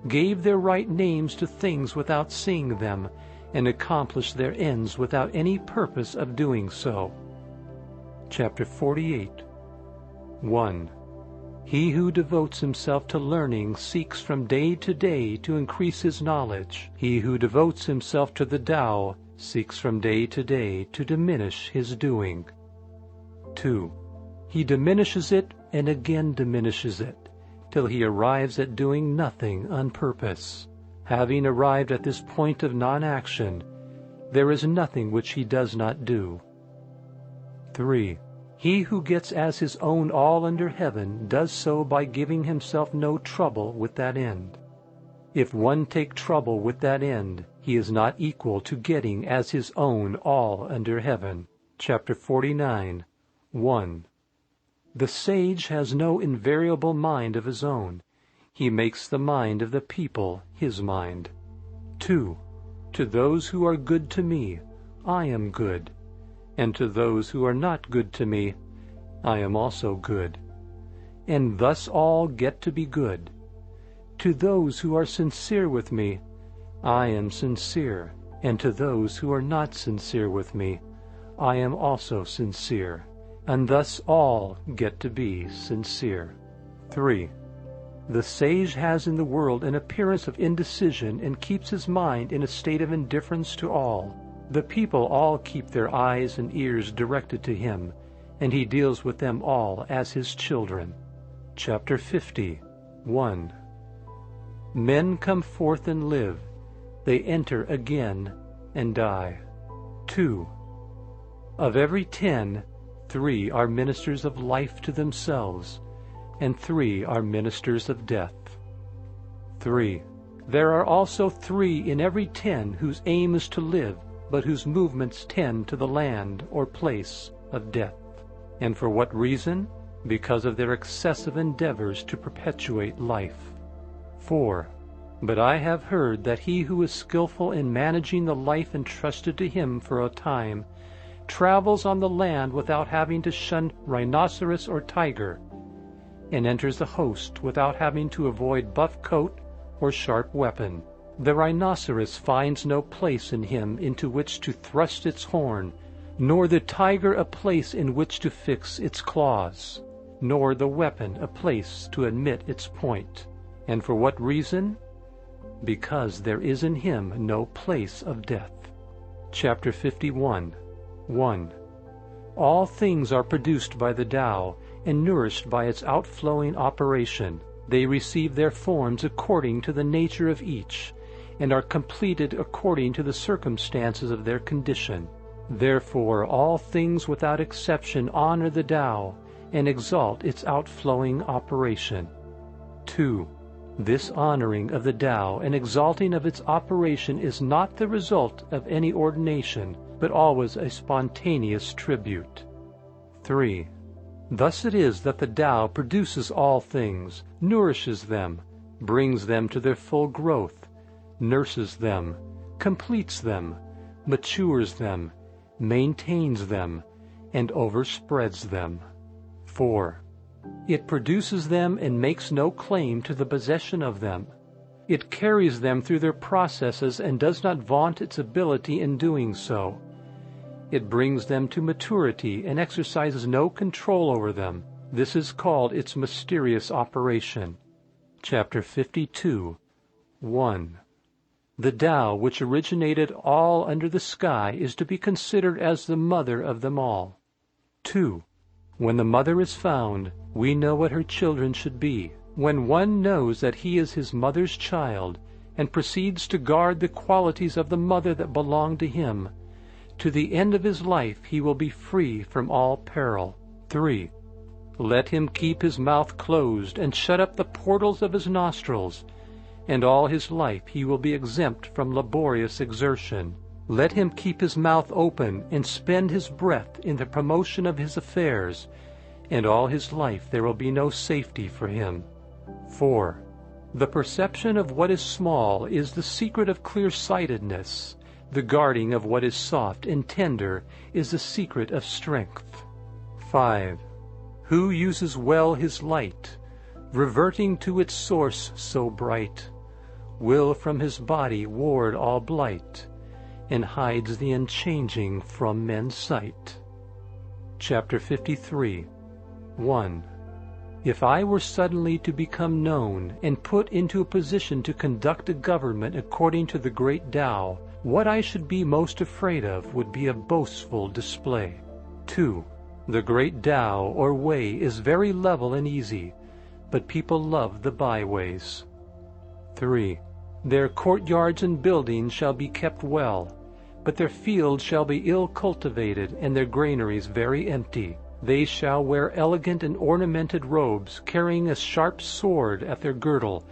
Speaker 1: gave their right names to things without seeing them, and accomplished their ends without any purpose of doing so. Chapter 48. 1. He who devotes himself to learning seeks from day to day to increase his knowledge. He who devotes himself to the Tao seeks from day to day to diminish his doing. 2. He diminishes it and again diminishes it, till he arrives at doing nothing on purpose. Having arrived at this point of non-action, there is nothing which he does not do. 3. He who gets as his own all under heaven does so by giving himself no trouble with that end. If one take trouble with that end, he is not equal to getting as his own all under heaven. Chapter 49. 1. The sage has no invariable mind of his own. He makes the mind of the people his mind. 2. To those who are good to me, I am good. And to those who are not good to me, I am also good. And thus all get to be good. To those who are sincere with me, I am sincere. And to those who are not sincere with me, I am also sincere. And thus all get to be sincere. 3. The sage has in the world an appearance of indecision and keeps his mind in a state of indifference to all. The people all keep their eyes and ears directed to him, and he deals with them all as his children. Chapter 50. 1. Men come forth and live. They enter again and die. 2. Of every 10, 3 are ministers of life to themselves, and 3 are ministers of death. 3. There are also 3 in every 10 whose aim is to live, but whose movements tend to the land or place of death. And for what reason? Because of their excessive endeavors to perpetuate life. 4. But I have heard that he who is skillful in managing the life entrusted to him for a time travels on the land without having to shun rhinoceros or tiger, and enters the host without having to avoid buff coat or sharp weapon. The rhinoceros finds no place in him into which to thrust its horn, nor the tiger a place in which to fix its claws, nor the weapon a place to admit its point. And for what reason? Because there is in him no place of death. Chapter 51. 1. All things are produced by the Tao and nourished by its outflowing operation. They receive their forms according to the nature of each, and are completed according to the circumstances of their condition. Therefore all things without exception honor the Tao and exalt its outflowing operation. 2. This honoring of the Tao and exalting of its operation is not the result of any ordination, but always a spontaneous tribute. 3. Thus it is that the Tao produces all things, nourishes them, brings them to their full growth, nurses them, completes them, matures them, maintains them, and overspreads them. 4. It produces them and makes no claim to the possession of them. It carries them through their processes and does not vaunt its ability in doing so. It brings them to maturity and exercises no control over them. This is called its mysterious operation. Chapter 52. 1. The Tao, which originated all under the sky, is to be considered as the mother of them all. 2. When the mother is found, we know what her children should be. When one knows that he is his mother's child, and proceeds to guard the qualities of the mother that belong to him, to the end of his life he will be free from all peril. 3. Let him keep his mouth closed and shut up the portals of his nostrils, and all his life he will be exempt from laborious exertion. Let him keep his mouth open and spend his breath in the promotion of his affairs, and all his life there will be no safety for him. 4. The perception of what is small is the secret of clear-sightedness. The guarding of what is soft and tender is the secret of strength. 5. Who uses well his light, reverting to its source so bright, will from his body ward all blight, and hides the unchanging from men's sight. Chapter 53. 1. If I were suddenly to become known and put into a position to conduct a government according to the great Tao, what I should be most afraid of would be a boastful display. 2. The great Tao, or way, is very level and easy, but people love the byways. 3. Their courtyards and buildings shall be kept well, but their fields shall be ill cultivated, and their granaries very empty. They shall wear elegant and ornamented robes, carrying a sharp sword at their girdle,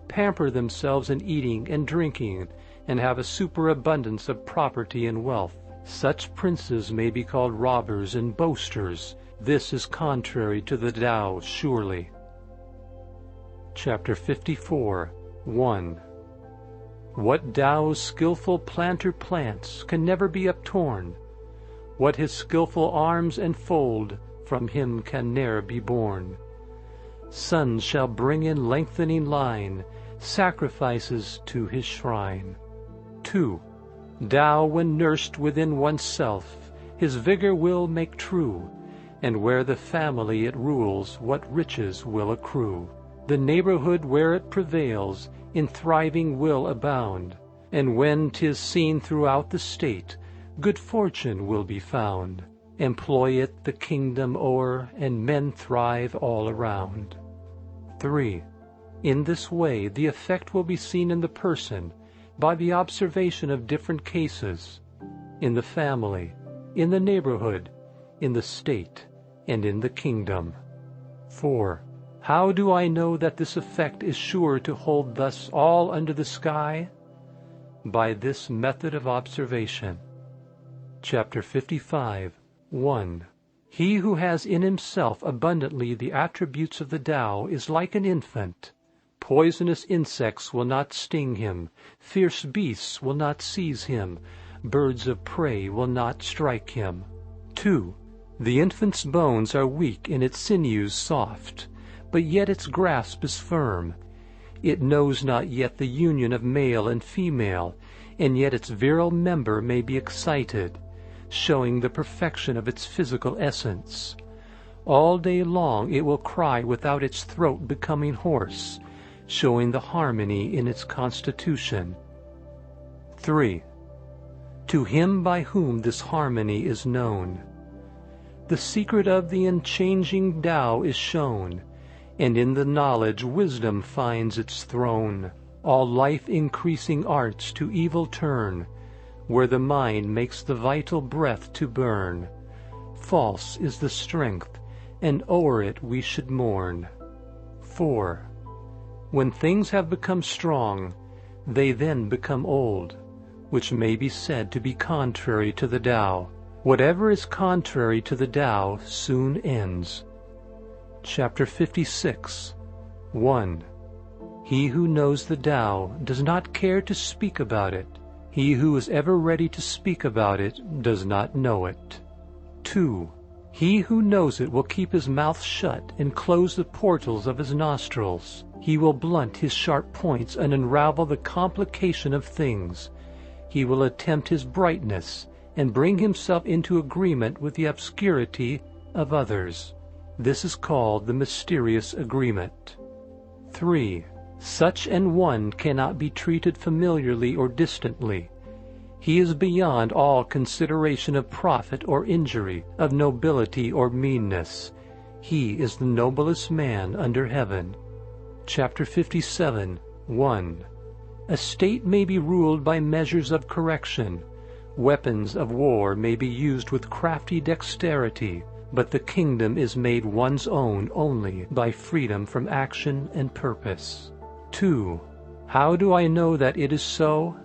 Speaker 1: pamper themselves in eating and drinking, and have a superabundance of property and wealth. Such princes may be called robbers and boasters. This is contrary to the Tao, surely. Chapter 54. 1. What Tao's skillful planter plants can never be uptorn. What his skillful arms enfold, from him can ne'er be born. Sons shall bring in lengthening line, sacrifices to his shrine. 2. Tao, when nursed within oneself, his vigor will make true, and where the family it rules, what riches will accrue. The neighborhood where it prevails, in thriving will abound, and when 'tis seen throughout the state, good fortune will be found. Employ it the kingdom o'er, and men thrive all around. 3. In this way the effect will be seen in the person, by the observation of different cases, in the family, in the neighborhood, in the state, and in the kingdom. 4. How do I know that this effect is sure to hold thus all under the sky? By this method of observation. Chapter 55. 1. He who has in himself abundantly the attributes of the Tao is like an infant. Poisonous insects will not sting him, fierce beasts will not seize him, birds of prey will not strike him. 2. The infant's bones are weak and its sinews soft, but yet its grasp is firm. It knows not yet the union of male and female, and yet its virile member may be excited, showing the perfection of its physical essence. All day long it will cry without its throat becoming hoarse, showing the harmony in its constitution. 3. To him by whom this harmony is known, the secret of the unchanging Tao is shown, and in the knowledge wisdom finds its throne. All life-increasing arts to evil turn, where the mind makes the vital breath to burn. False is the strength, and o'er it we should mourn. 4. When things have become strong, they then become old, which may be said to be contrary to the Tao. Whatever is contrary to the Tao soon ends. Chapter 56. 1. He who knows the Tao does not care to speak about it. He who is ever ready to speak about it does not know it. 2. He who knows it will keep his mouth shut and close the portals of his nostrils. He will blunt his sharp points and unravel the complication of things. He will attempt his brightness and bring himself into agreement with the obscurity of others. This is called the mysterious agreement. 3. Such an one cannot be treated familiarly or distantly. He is beyond all consideration of profit or injury, of nobility or meanness. He is the noblest man under heaven. Chapter 57, 1. A state may be ruled by measures of correction. Weapons of war may be used with crafty dexterity, but the kingdom is made one's own only by freedom from action and purpose. 2. How do I know that it is so?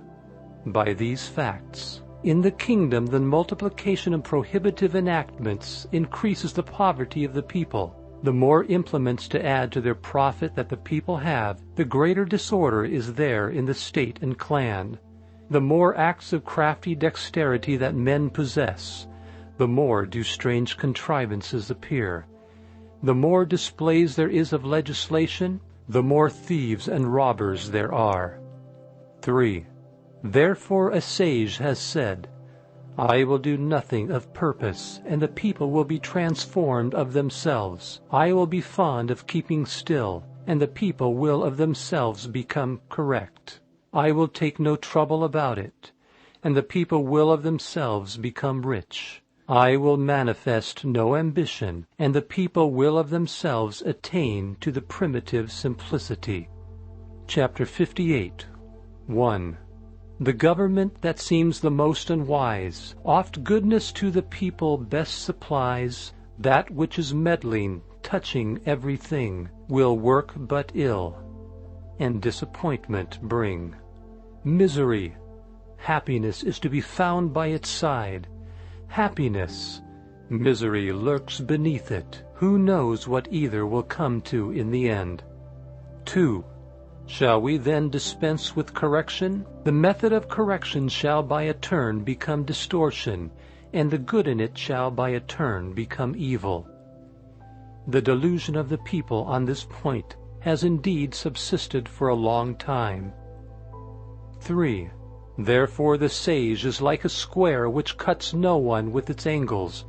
Speaker 1: By these facts. In the kingdom, the multiplication of prohibitive enactments increases the poverty of the people. The more implements to add to their profit that the people have, the greater disorder is there in the state and clan. The more acts of crafty dexterity that men possess, the more do strange contrivances appear. The more displays there is of legislation, the more thieves and robbers there are. 3. Therefore a sage has said, I will do nothing of purpose, and the people will be transformed of themselves. I will be fond of keeping still, and the people will of themselves become correct. I will take no trouble about it, and the people will of themselves become rich. I will manifest no ambition, and the people will of themselves attain to the primitive simplicity. Chapter 58, 1. The government that seems the most unwise, oft goodness to the people best supplies. That which is meddling, touching everything, will work but ill, and disappointment bring. Misery. Happiness is to be found by its side. Happiness. Misery lurks beneath it. Who knows what either will come to in the end? 2. Shall we then dispense with correction? The method of correction shall by a turn become distortion, and the good in it shall by a turn become evil. The delusion of the people on this point has indeed subsisted for a long time. 3. Therefore the sage is like a square which cuts no one with its angles,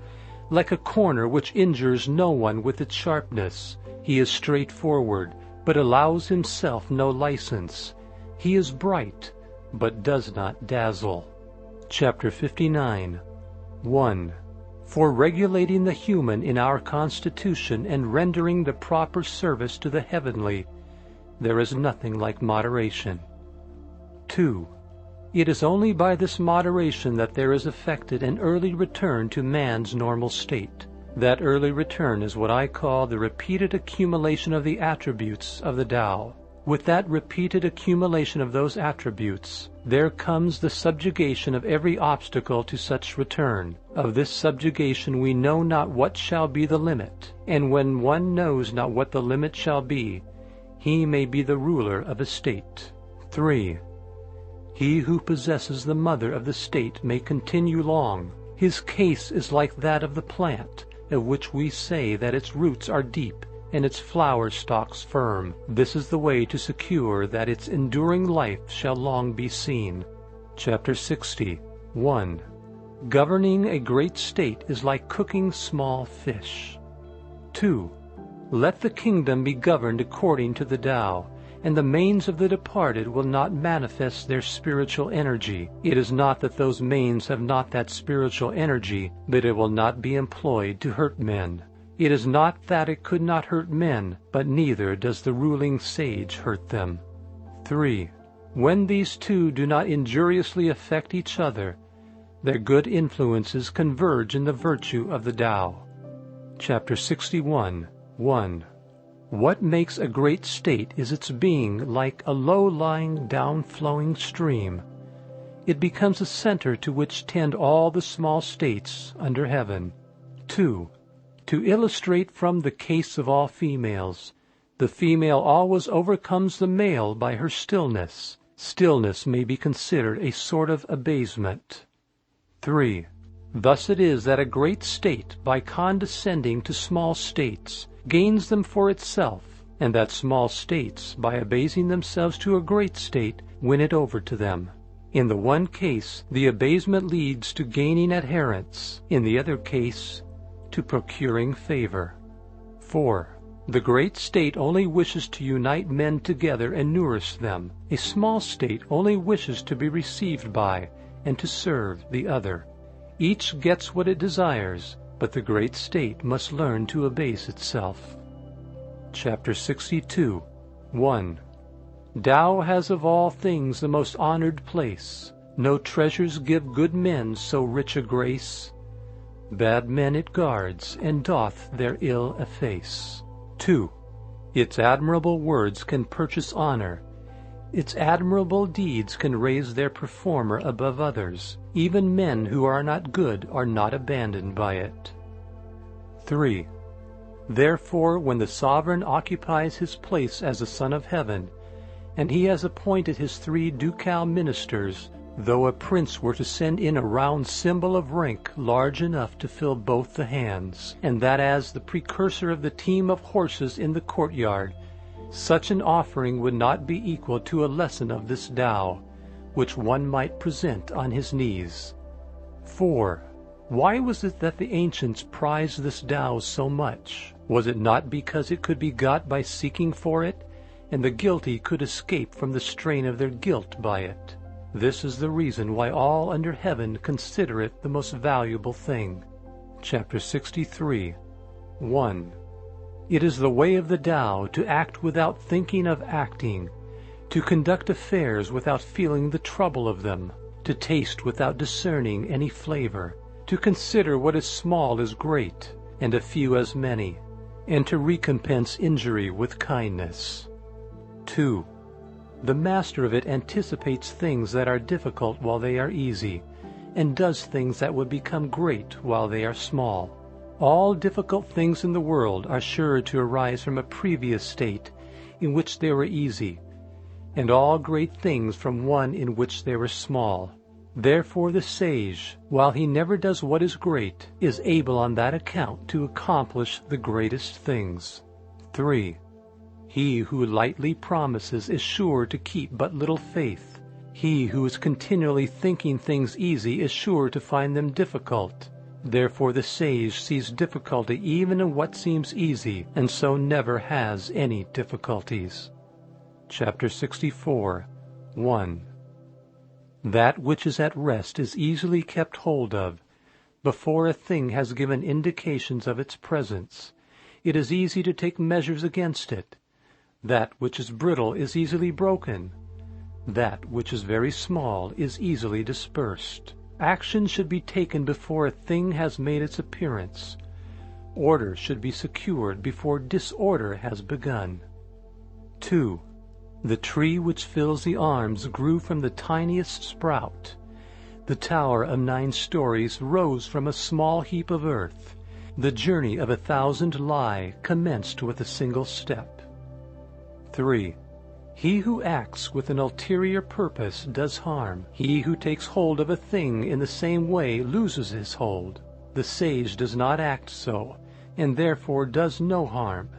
Speaker 1: like a corner which injures no one with its sharpness. He is straightforward, but allows himself no license. He is bright, but does not dazzle. Chapter 59, 1. For regulating the human in our constitution and rendering the proper service to the heavenly, there is nothing like moderation. 2. It is only by this moderation that there is effected an early return to man's normal state. That early return is what I call the repeated accumulation of the attributes of the Tao. With that repeated accumulation of those attributes, there comes the subjugation of every obstacle to such return. Of this subjugation we know not what shall be the limit, and when one knows not what the limit shall be, he may be the ruler of a state. 3. He who possesses the mother of the state may continue long. His case is like that of the plant, of which we say that its roots are deep and its flower stalks firm. This is the way to secure that its enduring life shall long be seen. Chapter 60, 1. Governing a great state is like cooking small fish. 2. Let the kingdom be governed according to the Tao, and the manes of the departed will not manifest their spiritual energy. It is not that those manes have not that spiritual energy, but it will not be employed to hurt men. It is not that it could not hurt men, but neither does the ruling sage hurt them. 3. When these two do not injuriously affect each other, their good influences converge in the virtue of the Tao. Chapter 61, 1. What makes a great state is its being like a low-lying, down-flowing stream. It becomes a center to which tend all the small states under heaven. 2. To illustrate from the case of all females, the female always overcomes the male by her stillness. Stillness may be considered a sort of abasement. 3. Thus it is that a great state, by condescending to small states, gains them for itself, and that small states, by abasing themselves to a great state, win it over to them. In the one case, the abasement leads to gaining adherents; in the other case, to procuring favor. 4. The great state only wishes to unite men together and nourish them. A small state only wishes to be received by and to serve the other. Each gets what it desires, but the great state must learn to abase itself. Chapter 62. 1. Tao has of all things the most honored place. No treasures give good men so rich a grace. Bad men it guards, and doth their ill efface. 2. Its admirable words can purchase honor. Its admirable deeds can raise their performer above others. Even men who are not good are not abandoned by it. 3. Therefore, when the sovereign occupies his place as the Son of Heaven, and he has appointed his 3 ducal ministers, though a prince were to send in a round symbol of rank large enough to fill both the hands, and that as the precursor of the team of horses in the courtyard, such an offering would not be equal to a lesson of this Tao, which one might present on his knees. 4. Why was it that the ancients prized this Tao so much? Was it not because it could be got by seeking for it, and the guilty could escape from the strain of their guilt by it? This is the reason why all under heaven consider it the most valuable thing. Chapter 63. 1. It is the way of the Tao to act without thinking of acting, to conduct affairs without feeling the trouble of them, to taste without discerning any flavor, to consider what is small as great, and a few as many, and to recompense injury with kindness. 2. The master of it anticipates things that are difficult while they are easy, and does things that would become great while they are small. All difficult things in the world are sure to arise from a previous state in which they were easy, and all great things from one in which they were small. Therefore the sage, while he never does what is great, is able on that account to accomplish the greatest things. 3. He who lightly promises is sure to keep but little faith. He who is continually thinking things easy is sure to find them difficult. Therefore the sage sees difficulty even in what seems easy, and so never has any difficulties. Chapter 64. 1. That which is at rest is easily kept hold of. Before a thing has given indications of its presence, it is easy to take measures against it. That which is brittle is easily broken. That which is very small is easily dispersed. Action should be taken before a thing has made its appearance. Order should be secured before disorder has begun. 2. The tree which fills the arms grew from the tiniest sprout. The tower of 9 stories rose from a small heap of earth. The journey of 1,000 li commenced with a single step. 3. He who acts with an ulterior purpose does harm. He who takes hold of a thing in the same way loses his hold. The sage does not act so, and therefore does no harm.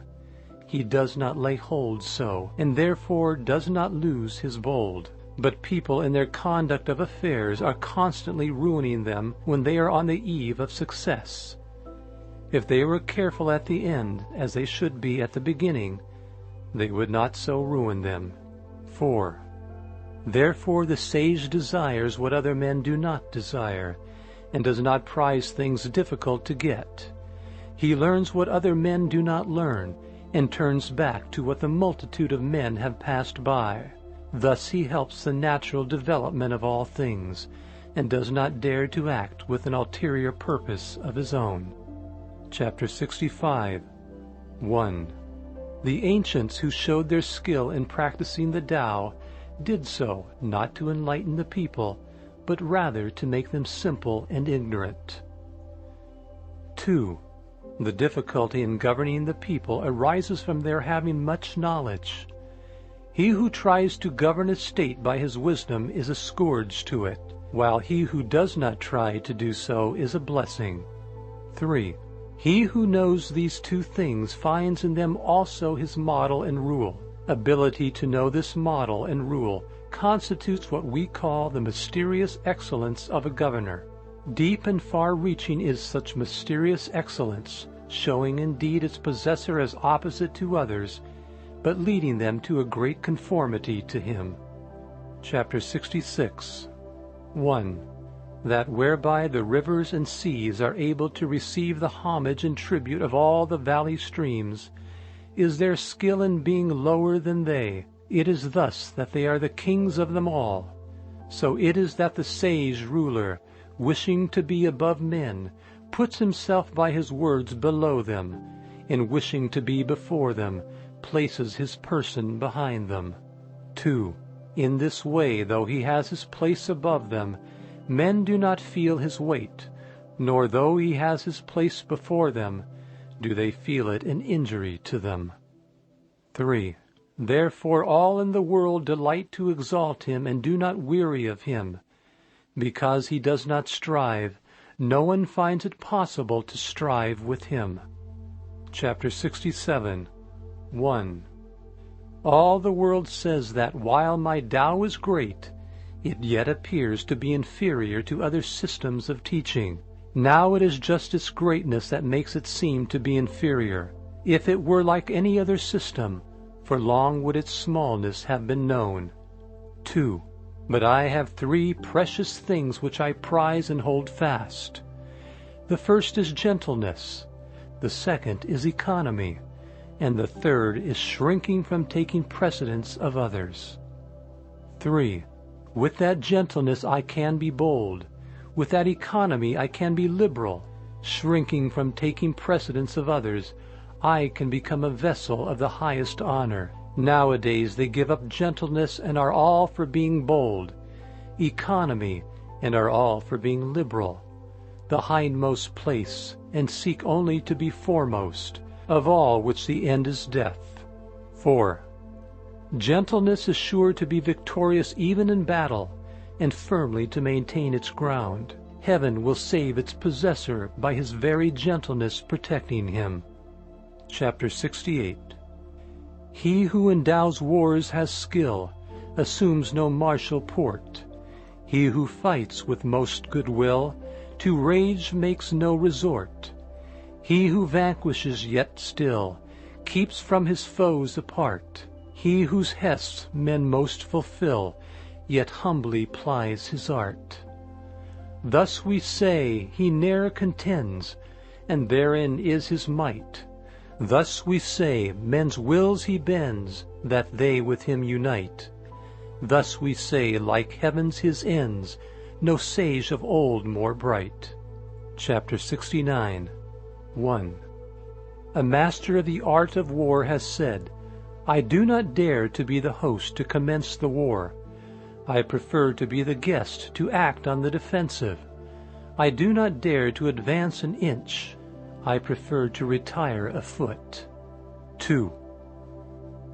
Speaker 1: He does not lay hold so, and therefore does not lose his bold. But people in their conduct of affairs are constantly ruining them when they are on the eve of success. If they were careful at the end, as they should be at the beginning, they would not so ruin them. 4. Therefore the sage desires what other men do not desire, and does not prize things difficult to get. He learns what other men do not learn, and turns back to what the multitude of men have passed by. Thus he helps the natural development of all things, and does not dare to act with an ulterior purpose of his own. Chapter 65. 1. The ancients who showed their skill in practicing the Tao did so not to enlighten the people, but rather to make them simple and ignorant. 2. The difficulty in governing the people arises from their having much knowledge. He who tries to govern a state by his wisdom is a scourge to it. while he who does not try to do so is a blessing. 3. He who knows these two things finds in them also his model and rule. Ability to know this model and rule constitutes what we call the mysterious excellence of a governor. Deep and far-reaching is such mysterious excellence, showing indeed its possessor as opposite to others, but leading them to a great conformity to him. Chapter 66. 1. That whereby the rivers and seas are able to receive the homage and tribute of all the valley streams, is their skill in being lower than they. It is thus that they are the kings of them all. So it is that the sage ruler, wishing to be above men, puts himself by his words below them, and wishing to be before them, places his person behind them. 2. In this way, though he has his place above them, men do not feel his weight, nor though he has his place before them, do they feel it an injury to them. 3. Therefore all in the world delight to exalt him and do not weary of him. Because he does not strive, no one finds it possible to strive with him. Chapter 67. 1. All the world says that while my Tao is great, it yet appears to be inferior to other systems of teaching. Now it is just its greatness that makes it seem to be inferior. If it were like any other system, for long would its smallness have been known. 2. But I have 3 precious things which I prize and hold fast. The first is gentleness, the second is economy, and the third is shrinking from taking precedence of others. 3. With that gentleness I can be bold. With that economy I can be liberal. Shrinking from taking precedence of others, I can become a vessel of the highest honor. Nowadays they give up gentleness and are all for being bold, economy and are all for being liberal, the hindmost place, and seek only to be foremost, of all which the end is death. 4. Gentleness is sure to be victorious even in battle, and firmly to maintain its ground. Heaven will save its possessor by his very gentleness protecting him. Chapter 68. He who endows wars has skill, assumes no martial port. He who fights with most good will, to rage makes no resort. He who vanquishes yet still, keeps from his foes apart. He whose hests men most fulfill, yet humbly plies his art. Thus we say he ne'er contends, and therein is his might. Thus we say men's wills he bends, that they with him unite. Thus we say like heaven's his ends, no sage of old more bright. Chapter 69. 1. A master of the art of war has said, I do not dare to be the host to commence the war. I prefer to be the guest to act on the defensive. I do not dare to advance an inch. I prefer to retire a foot. 2.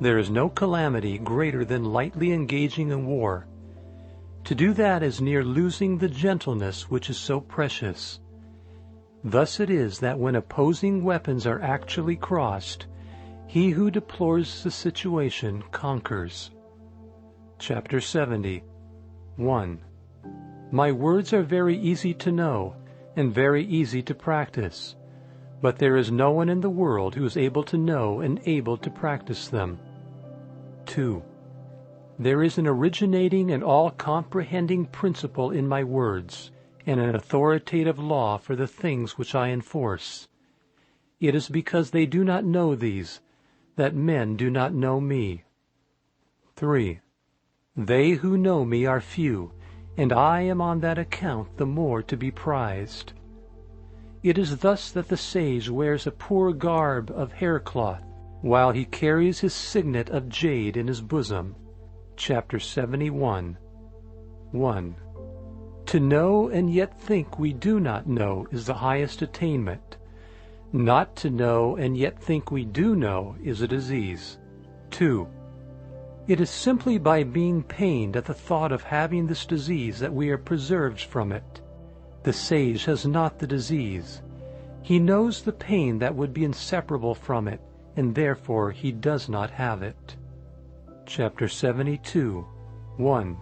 Speaker 1: There is no calamity greater than lightly engaging in war. To do that is near losing the gentleness which is so precious. Thus it is that when opposing weapons are actually crossed, he who deplores the situation conquers. Chapter 70. 1. My words are very easy to know, and very easy to practice, but there is no one in the world who is able to know and able to practice them. 2. There is an originating and all-comprehending principle in my words, and an authoritative law for the things which I enforce. It is because they do not know these, that men do not know me. 3. They who know me are few, and I am on that account the more to be prized. It is thus that the sage wears a poor garb of haircloth, while he carries his signet of jade in his bosom. Chapter 71. 1. To know and yet think we do not know is the highest attainment. Not to know and yet think we do know is a disease. 2. It is simply by being pained at the thought of having this disease that we are preserved from it. The sage has not the disease. He knows the pain that would be inseparable from it, and therefore he does not have it. Chapter 72. 1.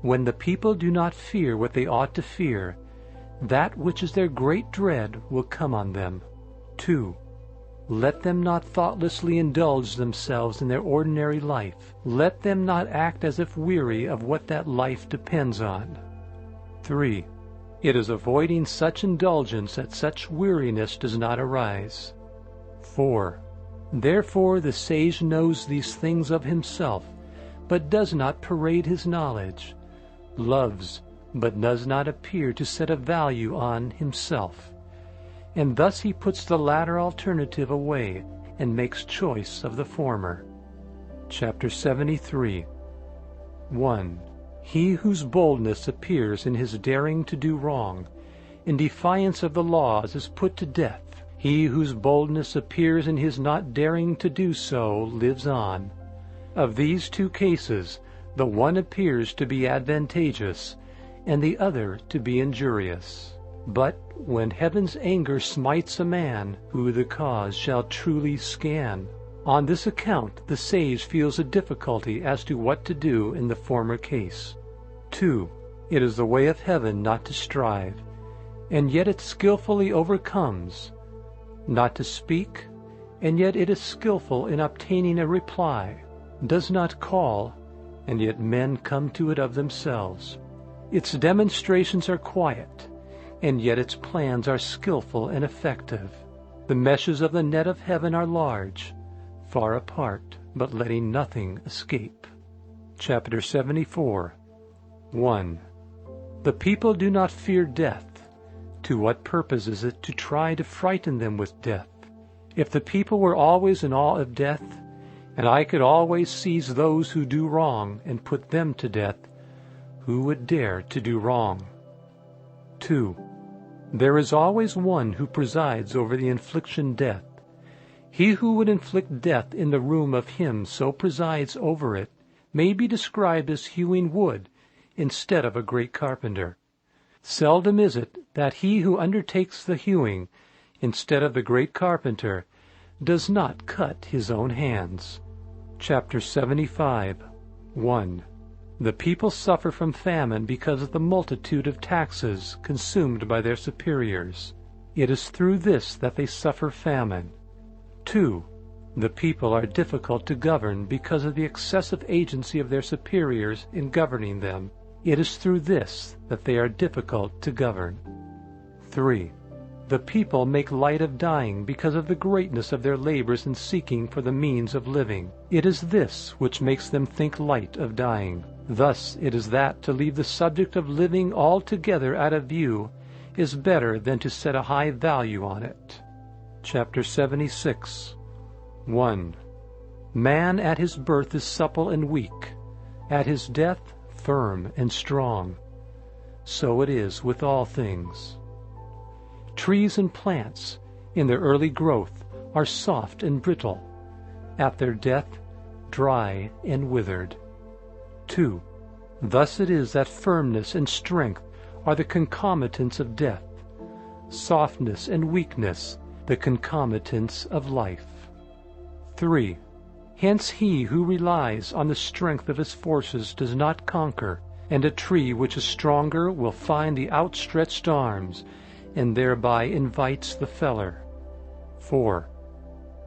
Speaker 1: When the people do not fear what they ought to fear, that which is their great dread will come on them. 2. Let them not thoughtlessly indulge themselves in their ordinary life. Let them not act as if weary of what that life depends on. 3. It is avoiding such indulgence that such weariness does not arise. 4. Therefore the sage knows these things of himself, but does not parade his knowledge, loves, but does not appear to set a value on himself. And thus he puts the latter alternative away and makes choice of the former. Chapter 73. 1. He whose boldness appears in his daring to do wrong, in defiance of the laws, is put to death. He whose boldness appears in his not daring to do so lives on. Of these two cases, the one appears to be advantageous, and the other to be injurious. But when heaven's anger smites a man, who the cause shall truly scan? On this account the sage feels a difficulty as to what to do in the former case. 2. It is the way of heaven not to strive, and yet it skillfully overcomes. Not to speak, and yet it is skillful in obtaining a reply. Does not call, and yet men come to it of themselves. Its demonstrations are quiet, and yet its plans are skillful and effective. The meshes of the net of heaven are large, far apart, but letting nothing escape. Chapter 74. 1. The people do not fear death. To what purpose is it to try to frighten them with death? If the people were always in awe of death, and I could always seize those who do wrong and put them to death, who would dare to do wrong? 2. There is always one who presides over the infliction death. He who would inflict death in the room of him so presides over it may be described as hewing wood instead of a great carpenter. Seldom is it that he who undertakes the hewing, instead of the great carpenter, does not cut his own hands. Chapter 75. 1. The people suffer from famine because of the multitude of taxes consumed by their superiors. It is through this that they suffer famine. 2. The people are difficult to govern because of the excessive agency of their superiors in governing them. It is through this that they are difficult to govern. 3. The people make light of dying because of the greatness of their labors in seeking for the means of living. It is this which makes them think light of dying. Thus it is that to leave the subject of living altogether out of view is better than to set a high value on it. Chapter 76. 1. Man at his birth is supple and weak, at his death firm and strong. So it is with all things. Trees and plants, in their early growth, are soft and brittle, at their death dry and withered. 2. Thus it is that firmness and strength are the concomitants of death, softness and weakness the concomitants of life. 3. Hence he who relies on the strength of his forces does not conquer, and a tree which is stronger will find the outstretched arms, and thereby invites the feller. 4.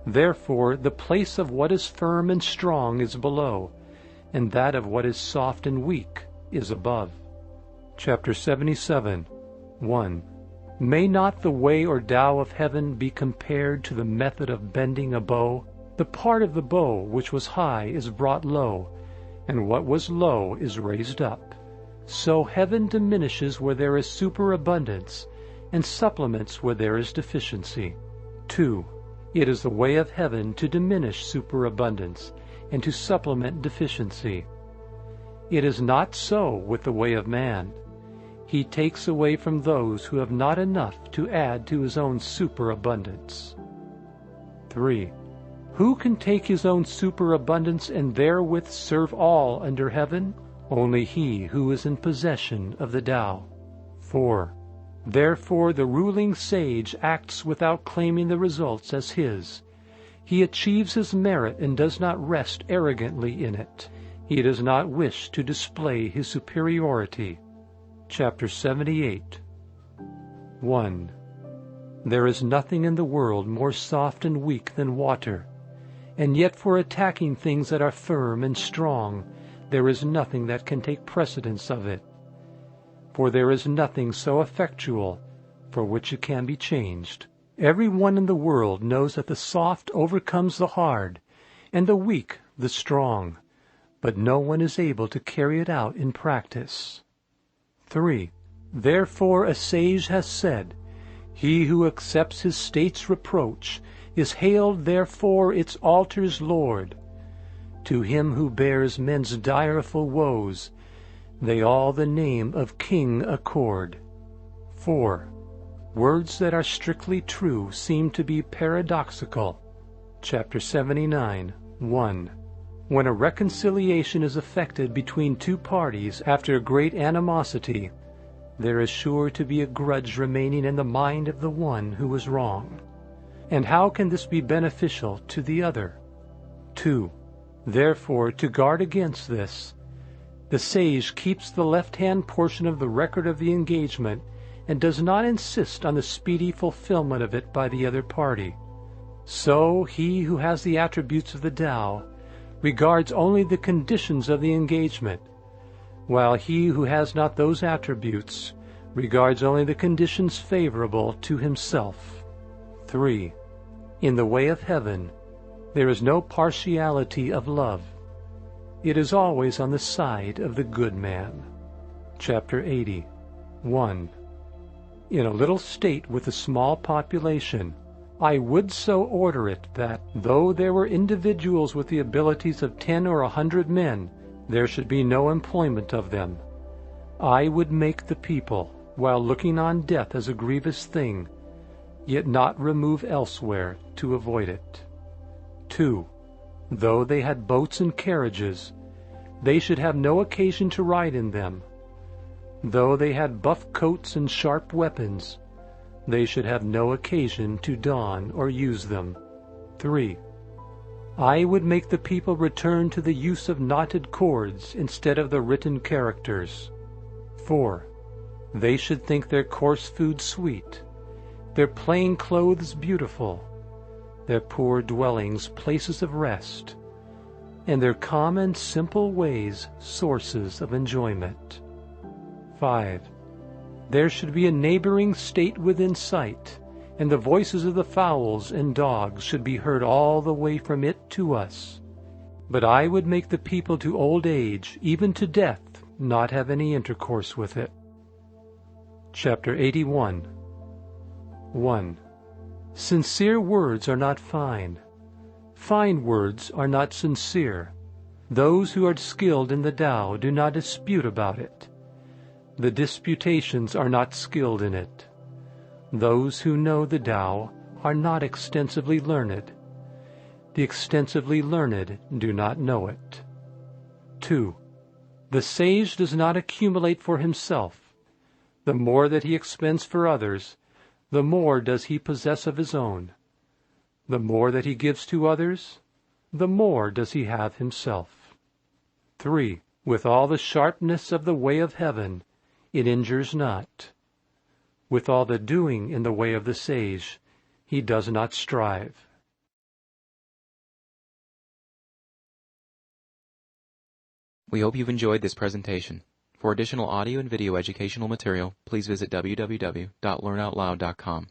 Speaker 1: Therefore the place of what is firm and strong is below, and that of what is soft and weak is above. Chapter 77. 1. May not the way or Tao of heaven be compared to the method of bending a bow? The part of the bow which was high is brought low, and what was low is raised up. So heaven diminishes where there is superabundance, and supplements where there is deficiency. 2. It is the way of heaven to diminish superabundance, and to supplement deficiency. It is not so with the way of man. He takes away from those who have not enough to add to his own superabundance. 3. Who can take his own superabundance and therewith serve all under heaven? Only he who is in possession of the Tao. 4. Therefore the ruling sage acts without claiming the results as his. He achieves his merit and does not rest arrogantly in it. He does not wish to display his superiority. Chapter 78. 1. There is nothing in the world more soft and weak than water, and yet for attacking things that are firm and strong, there is nothing that can take precedence of it. For there is nothing so effectual for which it can be changed. Every one in the world knows that the soft overcomes the hard, and the weak the strong, but no one is able to carry it out in practice. 3. Therefore a sage has said, he who accepts his state's reproach is hailed therefore its altar's lord. To him who bears men's direful woes, they all the name of king accord. 4. Words that are strictly true seem to be paradoxical. Chapter 79, 1. When a reconciliation is effected between two parties after great animosity, there is sure to be a grudge remaining in the mind of the one who was wronged. And how can this be beneficial to the other? 2. Therefore, to guard against this, the sage keeps the left-hand portion of the record of the engagement and does not insist on the speedy fulfillment of it by the other party. So he who has the attributes of the Tao regards only the conditions of the engagement, while he who has not those attributes regards only the conditions favorable to himself. 3. In the way of heaven, there is no partiality of love. It is always on the side of the good man. Chapter 80, 1. In a little state with a small population, I would so order it that, though there were individuals with the abilities of 10 or 100 men, there should be no employment of them. I would make the people, while looking on death as a grievous thing, yet not remove elsewhere to avoid it. 2. Though they had boats and carriages, they should have no occasion to ride in them. Though they had buff coats and sharp weapons, they should have no occasion to don or use them. 3. I would make the people return to the use of knotted cords instead of the written characters. 4. They should think their coarse food sweet, their plain clothes beautiful, their poor dwellings places of rest, and their common simple ways sources of enjoyment. 5. There should be a neighboring state within sight, and the voices of the fowls and dogs should be heard all the way from it to us. But I would make the people to old age, even to death, not have any intercourse with it. Chapter 81, 1. Sincere words are not fine. Fine words are not sincere. Those who are skilled in the Tao do not dispute about it. The disputations are not skilled in it. Those who know the Tao are not extensively learned. The extensively learned do not know it. 2. The sage does not accumulate for himself. The more that he expends for others, the more does he possess of his own. The more that he gives to others, the more does he have himself. 3. With all the sharpness of the way of heaven, it injures not. With all the doing in the way of the sage, he does not strive.
Speaker 2: We hope you've enjoyed this presentation. For additional audio and video educational material, please visit www.learnoutloud.com.